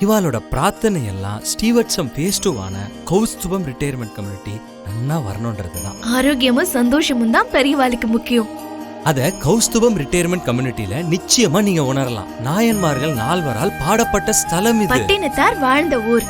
இவாளோட பிரார்த்தனை எல்லாம் ஸ்டீவர்ட்சம் ஃபேஸ் 2 கௌஸ்துபம் retirement community நல்லா வரணும்ன்றதுதான். ஆரோக்கியமும் சந்தோஷமும் தான் பெரியவாளுக்கு முக்கியம். அத கௌஸ்துபம் ரிட்டையர்மெண்ட் கம்யூனிட்டில நிச்சயமா நீங்க உணரலாம். நாயன்மார்கள் 4வரால் பாடப்பட்ட ஸ்தலம் இது. பட்டினத்தார் வாழ்ந்த ஊர்.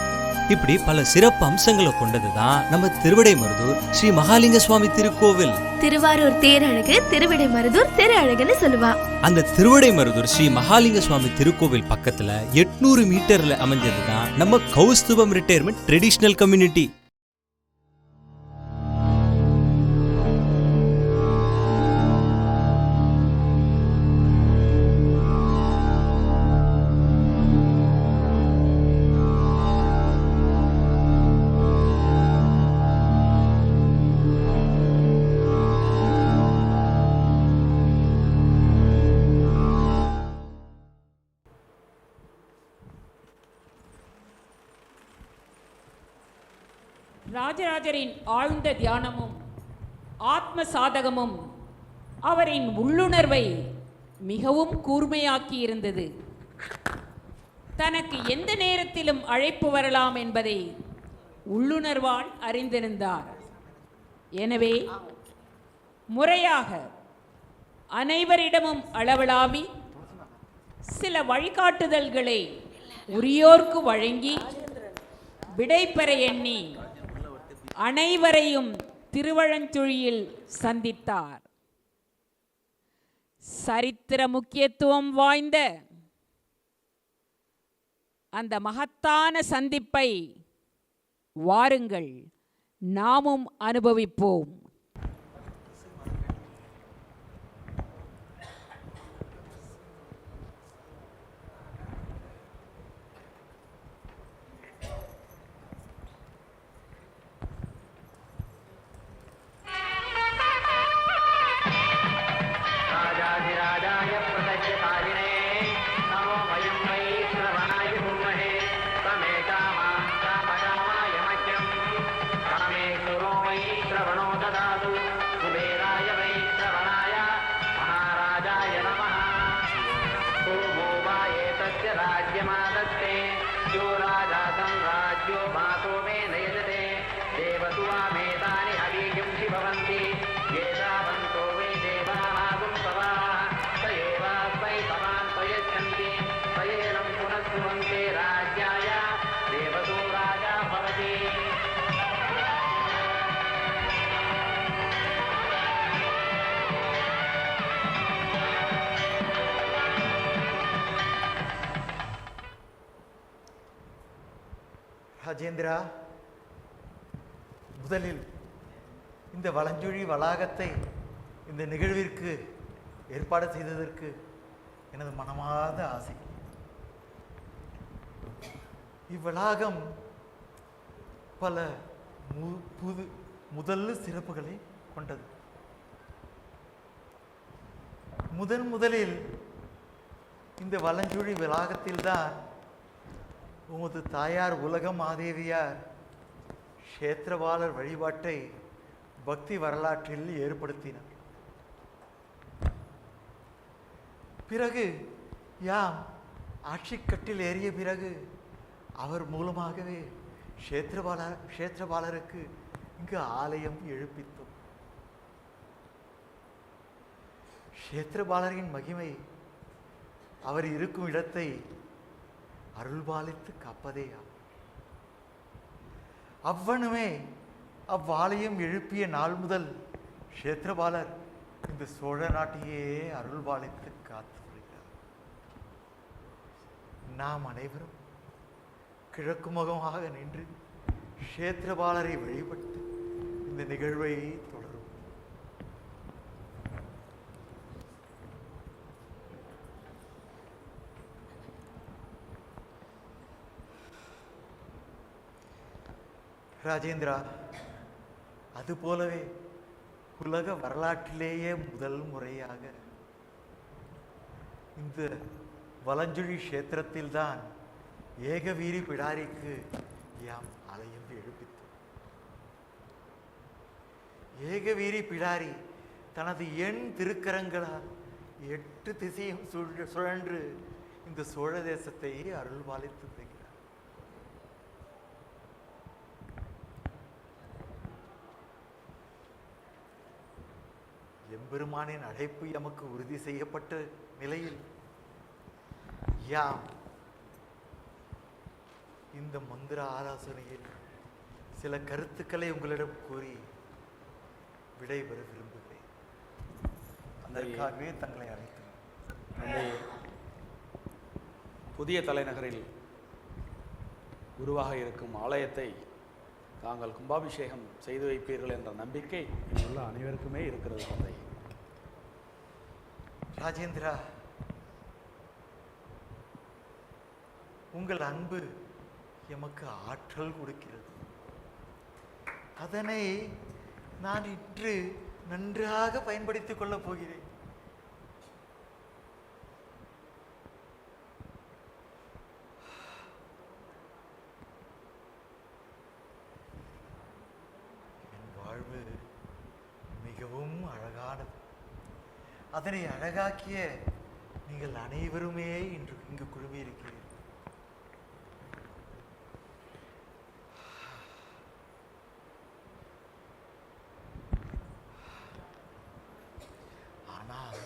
இப்படி பல சிறப்பு அம்சங்களை கொண்டதுதான் நம்ம திருவிடைமருதூர் ஸ்ரீ மகாலிங்க சுவாமி திருக்கோவில். திருவாரூர் தேரழகு, திருவிடைமருதூர் திரு அழகுன்னு சொல்லுவா. அந்த திருவிடைமருதூர் ஸ்ரீ மகாலிங்க சுவாமி திருக்கோவில் பக்கத்துல 800 மீட்டர்ல அமைஞ்சதுதான் நம்ம கௌஸ்துபம் ரிட்டையர்மெண்ட் ட்ரெடிஷனல் கம்யூனிட்டி. ராஜராஜரின் ஆழ்ந்த தியானமும் ஆத்ம சாதகமும் அவரின் உள்ளுணர்வை மிகவும் கூர்மையாக்கி இருந்தது. தனக்கு எந்த நேரத்திலும் அழைப்பு வரலாம் என்பதை உள்ளுணர்வால் அறிந்திருந்தார். எனவே முறையாக அனைவரிடமும் அளவளாவி சில வழிகாட்டுதல்களை உரியோர்க்கு வழங்கி விடைபெற எண்ணி அனைவரையும் திருவழஞ்சுழியில் சந்தித்தார். சரித்திர முக்கியத்துவம் வாய்ந்த அந்த மகத்தான சந்திப்பை வாருங்கள் நாமும் அனுபவிப்போம். ராஜேந்திரா, முதலில் இந்த வலஞ்சுழி வளாகத்தை இந்த நிகழ்விற்கு ஏற்பாடு செய்ததற்கு எனது மனமார்ந்த ஆசை. இவ்வளாகம் பல முதல் சிறப்புகளை கொண்டது. முதலில் இந்த வலஞ்சுழி வளாகத்தில்தான் உமது தாயார் உலக மாதேவியார் க்ஷேத்திரபாலர் வழிபாட்டை பக்தி வரலாற்றில் ஏற்படுத்தினார். பிறகு யாம் ஆட்சிக்கட்டில் ஏறிய பிறகு அவர் மூலமாகவே க்ஷேத்திரபாலருக்கு இங்கு ஆலயம் எழுப்பித்தோம். க்ஷேத்திரபாலரின் மகிமை அவர் இருக்கும் இடத்தை அருள்பாலித்து காப்பதேயா. அவ்வனமே அவ்வாலயம் எழுப்பிய நாள் முதல் க்ஷேத்திரபாலர் இந்த சோழ நாட்டையே அருள்பாலித்து காத்து வருகிறார். நாம் அனைவரும் கிழக்கு முகமாக நின்று க்ஷேத்திரபாலரை வழிபட்டு இந்த நிகழ்வை தொடரும். ராஜேந்திரா, அதுபோலவே உலக வரலாற்றிலேயே முதல் முறையாக இந்த வலஞ்சுழி க்ஷேத்திரத்தில்தான் ஏகவீரி பிடாரிக்கு யாம் ஆலயம் எழுப்பித்தோம். ஏகவீரி பிடாரி தனது எண் திருக்கரங்களால் 8 திசையும் சுழன்று இந்த சோழ தேசத்தை அருள்பாலித்து வருகிறார். எம்பெருமானின் அழைப்பு எமக்கு உறுதி செய்யப்பட்ட நிலையில் யாம் இந்த மந்திர ஆலோசனையில் சில கருத்துக்களை உங்களிடம் கூறி விடைபெற விரும்புகிறேன். அதற்காகவே தங்களை அழைத்தேன். தந்தையே, புதிய தலைநகரில் உருவாக இருக்கும் ஆலயத்தை தாங்கள் கும்பாபிஷேகம் செய்து வைப்பீர்கள் என்ற நம்பிக்கை இங்குள்ள அனைவருக்குமே இருக்கிறது தந்தை. ராஜேந்திரா, உங்கள் அன்பு எமக்கு ஆற்றல் கொடுக்கிறது. அதனை நான் இன்று நன்றாக பயன்படுத்திக் கொள்ளப் போகிறேன். என் வாழ்வு மிகவும் அழகானது. அதனை அழகாக்கிய நீங்கள் அனைவருமே இன்று இங்கு குழுமியிருக்கிறீர்கள். ஆனால்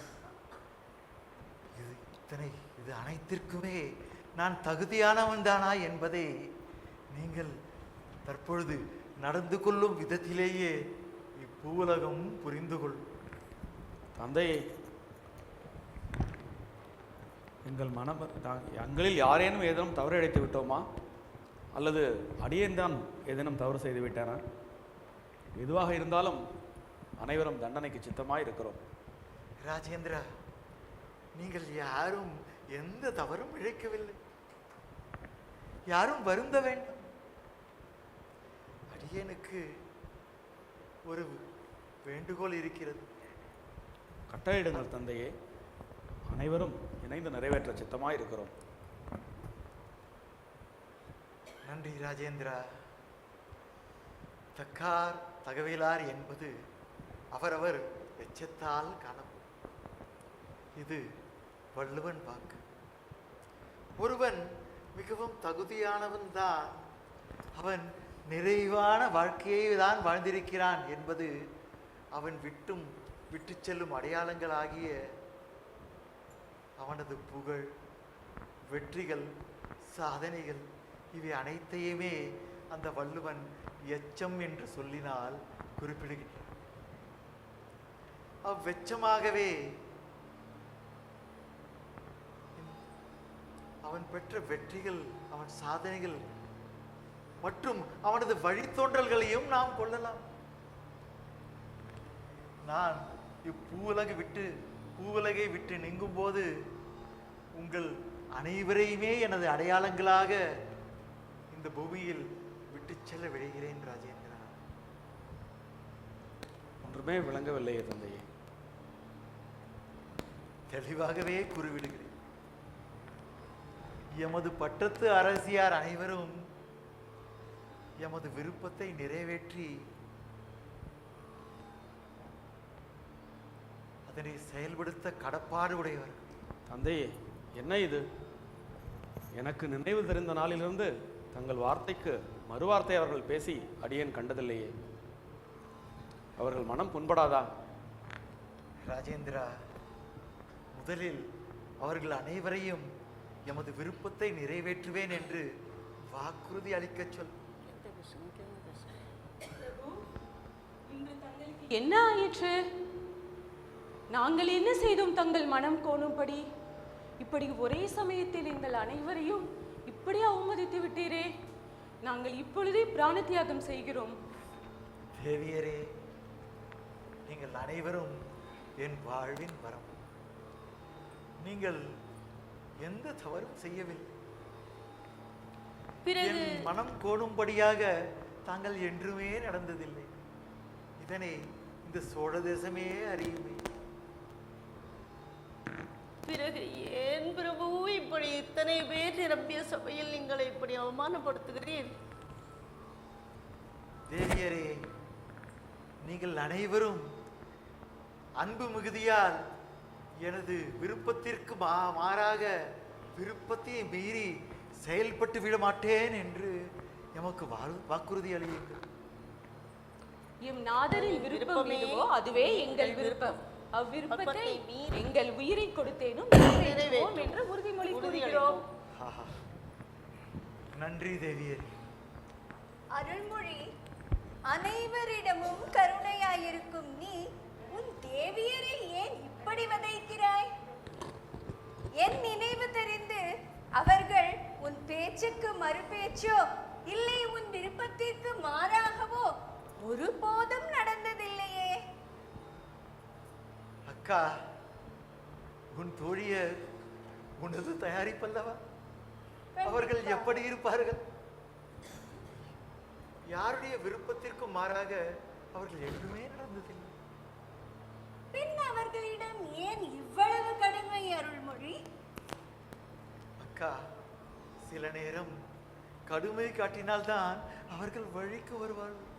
இது அனைத்திற்குமே நான் தகுதியானவன் தானா என்பதை நீங்கள் தற்பொழுது நடந்து கொள்ளும் விதத்திலேயே இப்பூவுலகம் புரிந்து கொள்ளும். தந்தையே, எங்களில் யாரேனும் ஏதேனும் தவறு இழைத்து விட்டோமா, அல்லது அடியேன் தான் ஏதேனும் தவறு செய்து விட்டேனா? எதுவாக இருந்தாலும் அனைவரும் தண்டனைக்கு சித்தமாய் இருக்கிறோம். ராஜேந்திரா, நீங்கள் யாரும் எந்த தவறும் இழைக்கவில்லை. யாரும் வருந்த வேண்டும். அடியேனுக்கு ஒரு வேண்டுகோள் இருக்கிறது. கட்டளையிடுங்கள் தந்தையே, அனைவரும் இணைந்து நிறைவேற்ற சித்தமாய் இருக்கிறோம். நன்றி ராஜேந்திரா. தக்கார் தகவலார் என்பது அவரவர் எச்சத்தால் காணப்படும். இது வள்ளுவன் வாக்கு. ஒருவன் மிகவும் தகுதியானவன் தான் அவன் நிறைவான வாழ்க்கையை தான் வாழ்ந்திருக்கிறான் என்பது அவன் விட்டு செல்லும் அடையாளங்கள் ஆகிய அவனது புகழ், வெற்றிகள், சாதனைகள் இவை அனைத்தையுமே அந்த வள்ளுவன் எச்சம் என்று சொல்லினால் குறிப்பிடுகின்றான். அவ்வெச்சமாகவே அவன் பெற்ற வெற்றிகள், அவன் சாதனைகள் மற்றும் அவனது வழித்தோன்றல்களையும் நாம் கொள்ளலாம். நான் பூவுலகை விட்டு நீங்கும் போது உங்கள் அனைவரையுமே எனது அடையாளங்களாக இந்த பூமியில் விட்டு செல்ல விடுகிறேன் ராஜேந்திரா. ஒன்றுமே விளங்கவில்லையே தந்தையே. தெளிவாகவே கூறிவிடுகிறேன். எமது பட்டத்து அரசியார் அனைவரும் எமது விருப்பத்தை நிறைவேற்றி அதனை செயல்படுத்த கடப்பாடு உடையவர்கள். தந்தையே, என்ன இது? எனக்கு நினைவு தெரிந்த நாளிலிருந்து தங்கள் வார்த்தைக்கு மறுவார்த்தை அவர்கள் பேசி அடியேன் கண்டதில்லையே. அவர்கள் மனம் புண்படாதா? ராஜேந்திரா, முதலில் அவர்கள் அனைவரையும் எமது விருப்பத்தை நிறைவேற்றுவேன் என்று வாக்குறுதி அளிக்கச் சொல். என்ன ஆயிற்று? நாங்கள் என்ன செய்தோம் தங்கள் மனம் கோணும்படி? இப்படி ஒரே சமயத்தில் எங்கள் அனைவரையும் இப்படி அவமதித்து விட்டீரே. நாங்கள் இப்பொழுதே பிராண தியாகம் செய்கிறோம். தேவியரே, நீங்கள் அனைவரும் என் வாழ்வின் வரம். நீங்கள் எந்த தவறும் செய்யவில்லை. என் மனம் கோணும்படியாக தாங்கள் என்றுமே நடந்ததில்லை. இதனை இந்த சோழ தேசமே அறியுமே. பிறகு ஏன் பிரபு இப்படி இத்தனை பேர் நிரம்பிய சபையில் நீங்களை இப்படி அவமானப்படுத்துகிறீர்? தேவியரே, நீங்கள் அனைவரும் அன்பு மிகுதியால் எனது விருப்பத்திற்கு மாறாக விருப்பத்தை மீறி செயல்பட்டு விட மாட்டேன் என்று எமக்கு வாக்குறுதி அளியுங்கள். எம் நாதரின் விருப்பம் எதுவோ அதுவே எங்கள் விருப்பம். அவ்விருப்பத்தை அப்பத்தை மீறி எங்கள் உயிரை கொடுத்தேனும் நிறைவேற்றுவோம் என்று உறுதிமொழி கூறுகிறோம். ஆஹா. நன்றி தேவியரே. அருள்மொழி, அனைவரிடமும் கருணையாயிருக்கும் நீ உன் தேவியரை ஏன் இப்படி வதைக்கிறாய்? என் நினைவு தெரிந்து அவர்கள் உன் பேச்சுக்கு மறுபேச்சோ இல்லை உன் விருப்பத்திற்கு மாறாகவோ ஒருபோதும் நடந்ததில்லையே. அக்கா, உன் தோழியர் உனது தயாரிப்பல்லவா? அவர்கள் எப்படி இருப்பார்கள்? யாருடைய விருப்பத்திற்கும் மாறாக அவர்கள் எதுவுமே நடந்ததில்லை. பின் அவர்களிடம் ஏன் இவ்வளவு கடுமை அருள்மொழி? அக்கா, சில நேரம் கடுமை காட்டினால்தான் அவர்கள் வழிக்கு வருவார்கள்.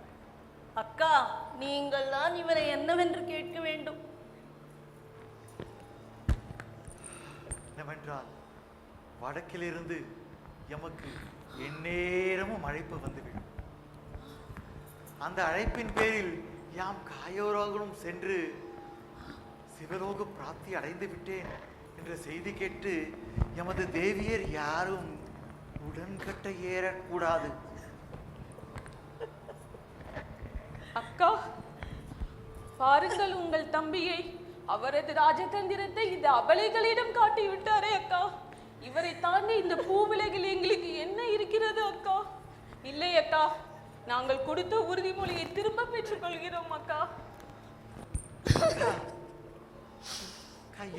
அக்கா, நீங்கள் தான் இவரை என்னவென்று கேட்க வேண்டும். என்னவென்றால் வடக்கிலிருந்து எமக்கு எந்நேரமும் அழைப்பு வந்துவிடும். அந்த அழைப்பின் பேரில் யாம் காயோராகவும் சென்று சிவலோக பிராப்தி அடைந்து விட்டேன் என்ற செய்தி கேட்டு எமது தேவியர் யாரும் உடன்கட்டை ஏறக்கூடாது. அக்கா, பாருங்கள் உங்கள் தம்பியை. அவரது ராஜதந்திரத்தை இந்த அபலைகளிடம் காட்டிவிட்டாரே அக்கா. இவரை தாண்டி இந்த பூவிலகில் எங்களுக்கு என்ன இருக்கிறது அக்கா? இல்லை அக்கா, நாங்கள் கொடுத்த உறுதிமொழியை திரும்ப பெற்றுக் கொள்கிறோம் அக்கா. அக்கா,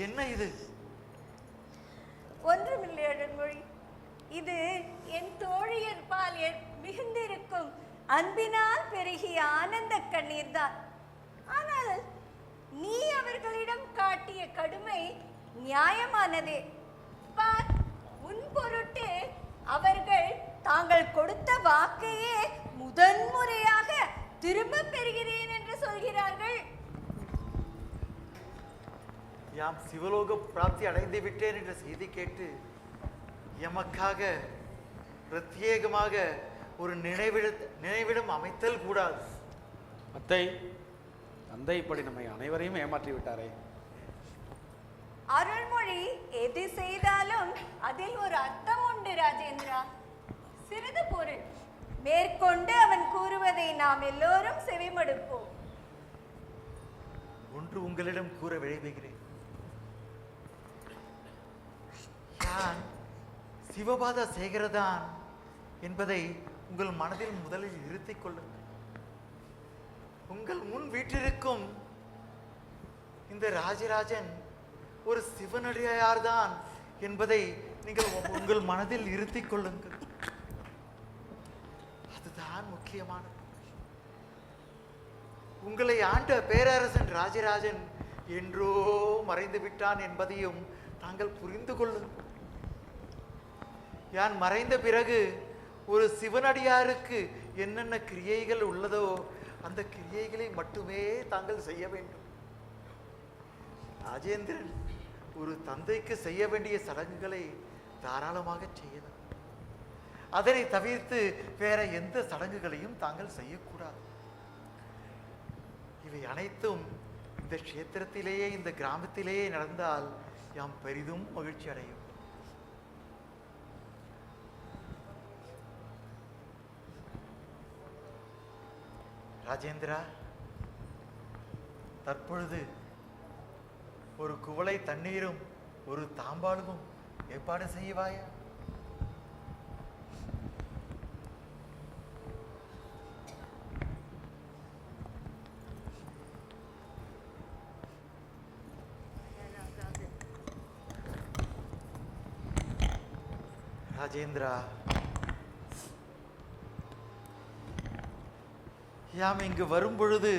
என்ன இது? ஒன்றுமில்லை அருள்மொழி, இது என் தோழியர் பால் மிகுந்திருக்கும் அன்பினால் பெருகிய ஆனந்த கண்ணீர் தான். ஆனால் நீ அவர்களிடம் காட்டிய கடுமை நியாயமானதே. பார், உன் பொருட்டு அவர்கள் தாங்கள் கொடுத்த வாக்கையே முதன்முறையாக திரும்ப பெறுகிறேன் என்று சொல்கிறார்கள். யாம் சிவலோக பிராப்தி அடைந்து விட்டேன் என்ற செய்தி கேட்டு எமக்காக பிரத்யேகமாக ஒரு நினைவிடம் அமைத்தல் கூடாது. அத்தை, தந்தை இப்படி நம்மை அனைவரையும் ஏமாற்றி விட்டாரே. அருள்மொழி எது செய்தாலும் அதில் ஒரு அர்த்தம் உண்டு ராஜேந்திரா. சிறிது பொருள், மேற்கொண்டு அவன் கூறுவதை நாம் எல்லோரும் செவிமடுப்போம். ஒன்று உங்களிடம் கூற விழைவுகிறேன். நான் சிவபாத சேகரதான் என்பதை உங்கள் மனதில் முதலில் இருத்திக் கொள்ளுங்கள். உங்கள் முன் வீற்றிருக்கும் இந்த ராஜராஜன் ஒரு சிவனடியார்தான் என்பதை நீங்கள் உங்கள் மனதில் இருத்திக் கொள்ளுங்கள். அதுதான் முக்கியமானது. உங்களை ஆண்ட பேரரசன் ராஜராஜன் என்றோ மறைந்து விட்டான் என்பதையும் தாங்கள் புரிந்து கொள்ளுங்கள். யான் மறைந்த பிறகு ஒரு சிவனடியாருக்கு என்னென்ன கிரியைகள் உள்ளதோ அந்த கிரியைகளை மட்டுமே தாங்கள் செய்ய வேண்டும். ராஜேந்திரன் ஒரு தந்தைக்கு செய்ய வேண்டிய சடங்குகளை தாராளமாக செய்யலாம். அதனை தவிர்த்து வேற எந்த சடங்குகளையும் தாங்கள் செய்யக்கூடாது. இவை அனைத்தும் இந்த க்ஷேத்திரத்திலேயே, இந்த கிராமத்திலேயே நடந்தால் யாம் பெரிதும் மகிழ்ச்சி அடையும். ராஜேந்திரா, தற்பொழுது ஒரு குவளை தண்ணீரும் ஒரு தாம்பாளமும் ஏற்பாடு செய்வாயா? ராஜேந்திரா, யாம் இங்கு வரும்பொழுது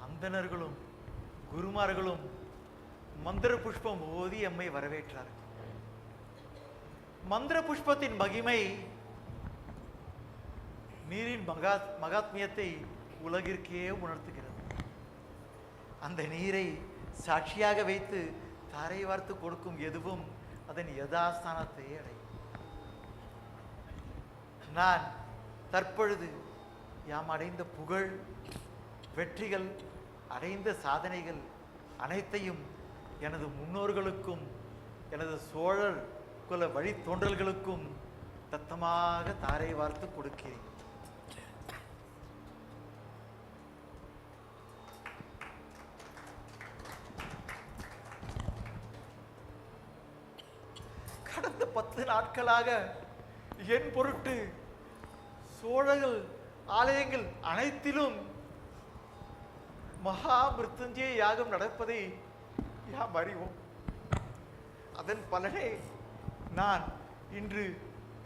அந்தணர்களும் குருமார்களும் மந்திர புஷ்பம் ஓதி எம்மை வரவேற்றார்கள். மந்திர புஷ்பத்தின் மகிமை நீரின் மகாத்மியத்தை உலகிற்கே உணர்த்துகிறது. அந்த நீரை சாட்சியாக வைத்து தாரை வார்த்து கொடுக்கும் எதுவும் அதன் யதாஸ்தானத்தை அடையும். நான் தற்பொழுது யாம் அடைந்த புகழ், வெற்றிகள் அடைந்த சாதனைகள் அனைத்தையும் எனது முன்னோர்களுக்கும் எனது சோழர் குல வழித்தோன்றல்களுக்கும் தத்தமாக தாரை வார்த்து கொடுக்கிறேன். கடந்த 10 நாட்களாக என் பொருட்டு சோழர்கள் ஆலயங்கள் அனைத்திலும் மகா மிருத்யுஞ்சய யாகம் நடப்பதை யாம் அறிவோம். அதன் பலனே நான் இன்று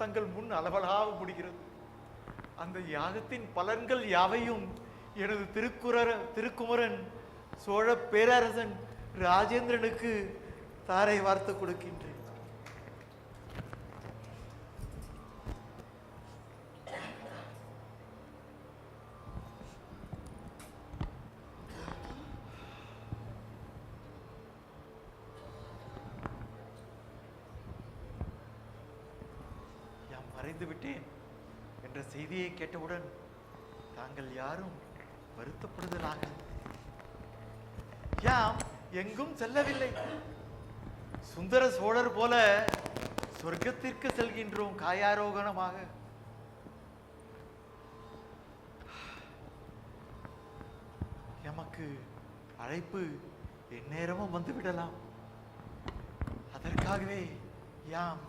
தங்கள் முன் அளவலாக முடிகிறது. அந்த யாகத்தின் பலன்கள் யாவையும் எனது திருக்குமரன் சோழ பேரரசன் ராஜேந்திரனுக்கு தாரை வார்த்து கொடுக்கின்றேன். மறைந்து விட்டேன் என்ற செய்தியை கேட்டவுடன் தாங்கள் யாரும் வருத்தப்படுதலாக. யாம் எங்கும் செல்லவில்லை. சுந்தர சோழர் போல சொர்க்கத்திற்கு செல்கின்றோம் காயாரோகணமாக. எமக்கு அழைப்பு எந்நேரமும் வந்துவிடலாம். அதற்காகவே யாம்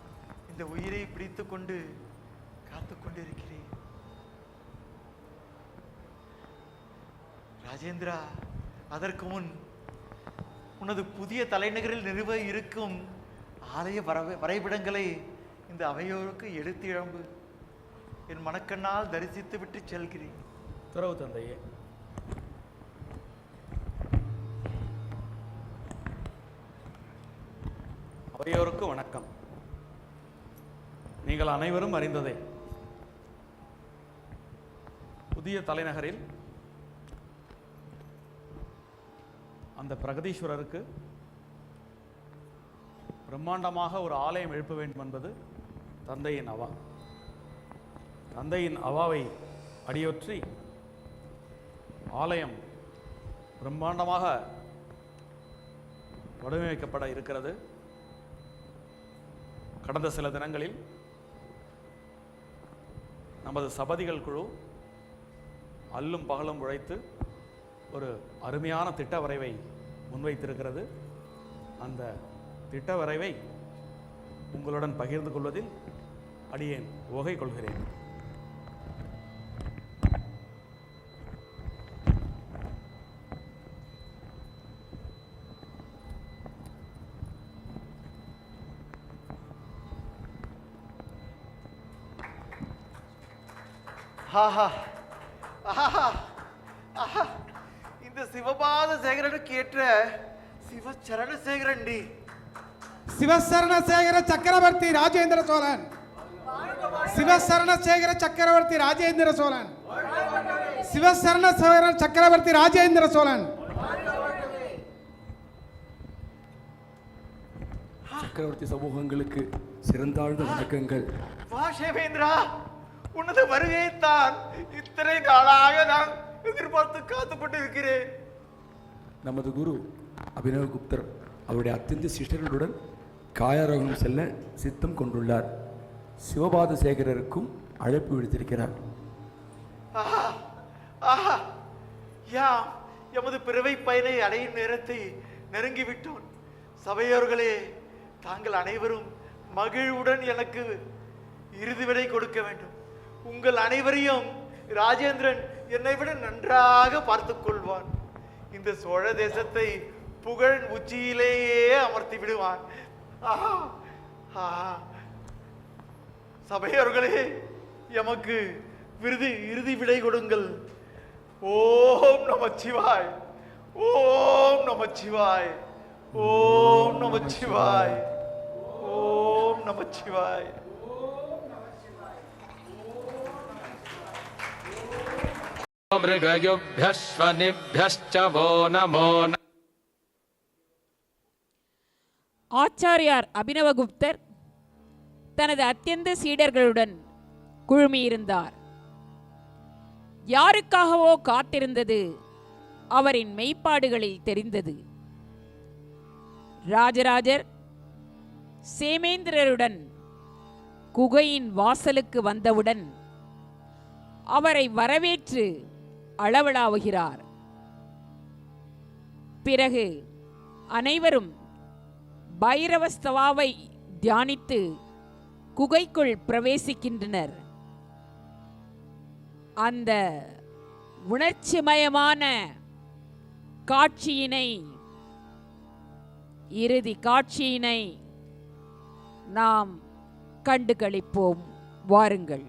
இந்த உயிரை பிடித்துக் கொண்டு காத்துக் கொண்டிருக்கிறேன். ராஜேந்திரா, அதற்கு முன் உனது புதிய தலைநகரில் நிறுவ இருக்கும் ஆலய வரைபடங்களை இந்த அவையோருக்கு எடுத்து இழம்பு. என் மனக்கண்ணால் தரிசித்து விட்டு செல்கிறேன். துறவு தந்தையே. அவையோருக்கு வணக்கம். நீங்கள் அனைவரும் அறிந்ததே, புதிய தலைநகரில் அந்த பிரகதீஸ்வரருக்கு பிரம்மாண்டமாக ஒரு ஆலயம் எழுப்ப வேண்டும் என்பது தந்தையின் அவா. தந்தையின் அவாவை அடியொற்றி ஆலயம் பிரம்மாண்டமாக வடிவமைக்கப்பட இருக்கிறது. கடந்த சில தினங்களில் நமது சபதிகள் குழு அல்லும் பகலும் உழைத்து ஒரு அருமையான திட்ட வரைவை முன்வைத்திருக்கிறது. அந்த திட்ட வரைவை உங்களுடன் பகிர்ந்து கொள்வதில் அடியேன் உவகை கொள்கிறேன். இந்த சிவபாத சேகரனுக்கு ஏற்ற சிவச்சரண சேகரண்டி. சிவசரணசேகர சக்கரவர்த்தி ராஜேந்திர சோழன். சிவசரணசேகர சக்கரவர்த்தி ராஜேந்திர சோழன். சிவசரணசேகர சக்கரவர்த்தி ராஜேந்திர சோழன். சக்கரவர்த்தி சமூகங்களுக்கு சிறந்தாழ்ந்த வணக்கங்கள். வா சேவேந்திரா, உனது வருகையைத்தான் இத்தனை நாளாக நான் எதிர்பார்த்து காத்துக் கொண்டு இருக்கிறேன். நமது குரு அபினவகுப்தர் அவருடைய அத்தியந்த சிஷ்டர்களுடன் காயாரோகணம் செல்ல சித்தம் கொண்டுள்ளார். சிவபாத சேகரருக்கும் அழைப்பு விடுத்திருக்கிறார். யாம் எமது பிறவை பயனை அடையும் நேரத்தை நெருங்கிவிட்டோம். சபையோர்களே, தாங்கள் அனைவரும் மகிழ்வுடன் எனக்கு இறுதி விடை கொடுக்க வேண்டும். உங்கள் அனைவரையும் ராஜேந்திரன் என்னை விட நன்றாக பார்த்துக் கொள்வான். இந்த சோழ தேசத்தை புகழ் உச்சியிலேயே அமர்த்தி விடுவான். சபையோர்களே, எமக்கு இறுதி விடை கொடுங்கள். ஓம் நமச்சிவாய், ஓம் நமச்சிவாய், ஓம் நமச்சிவாய், ஓம் நமச்சிவாய். ஆச்சாரியார் அபினவகுப்தர் தனது அத்தியந்த சீடர்களுடன் குழுமியிருந்தார். யாருக்காகவோ காத்திருந்தது அவரின் மெய்ப்பாடுகளில் தெரிந்தது. ராஜராஜர் சேமேந்திரருடன் குகையின் வாசலுக்கு வந்தவுடன் அவரை வரவேற்று அளவலாவுகிறார். பிறகு அனைவரும் பைரவஸ்தவாவை தியானித்து குகைக்குள் பிரவேசிக்கின்றனர். அந்த உணர்ச்சிமயமான காட்சியினை, இறுதி காட்சியினை நாம் கண்டு களிப்போம். வாருங்கள்.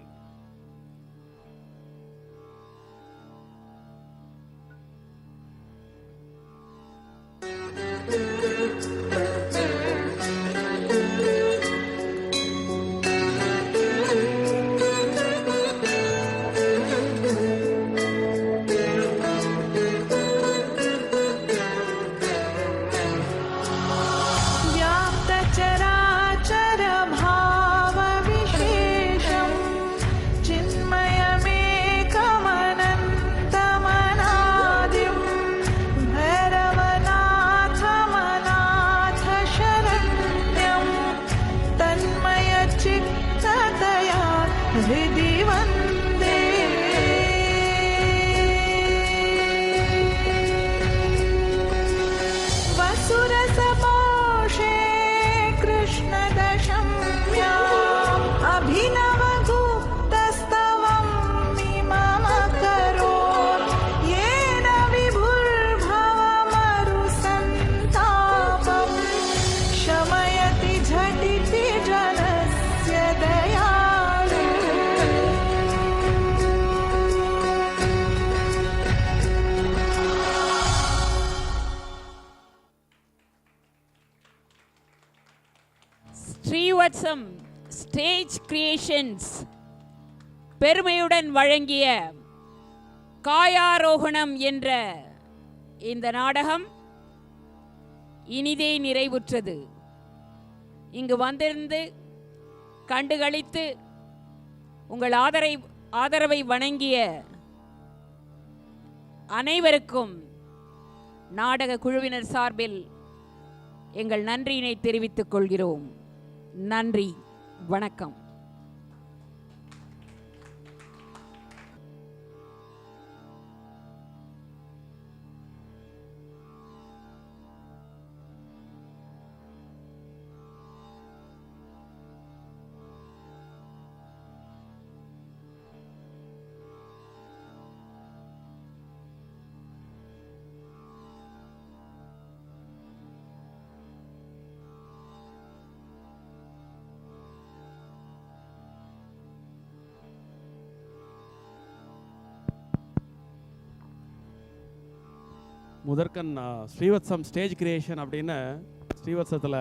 ஸ்ரீவத்சம் ஸ்டேஜ் கிரியேஷன்ஸ் பெருமையுடன் வழங்கிய காயாரோகணம் என்ற இந்த நாடகம் இனிதே நிறைவுற்றது. இங்கு வந்திருந்து கண்டுகளித்து உங்கள் ஆதரவை வணங்கிய அனைவருக்கும் நாடக குழுவினர் சார்பில் எங்கள் நன்றியினை தெரிவித்துக் கொள்கிறோம். நன்றி, வணக்கம். முதற்கண் ஸ்ரீவத்சம் ஸ்டேஜ் கிரியேஷன் அப்படின்னு ஸ்ரீவத்சத்தில்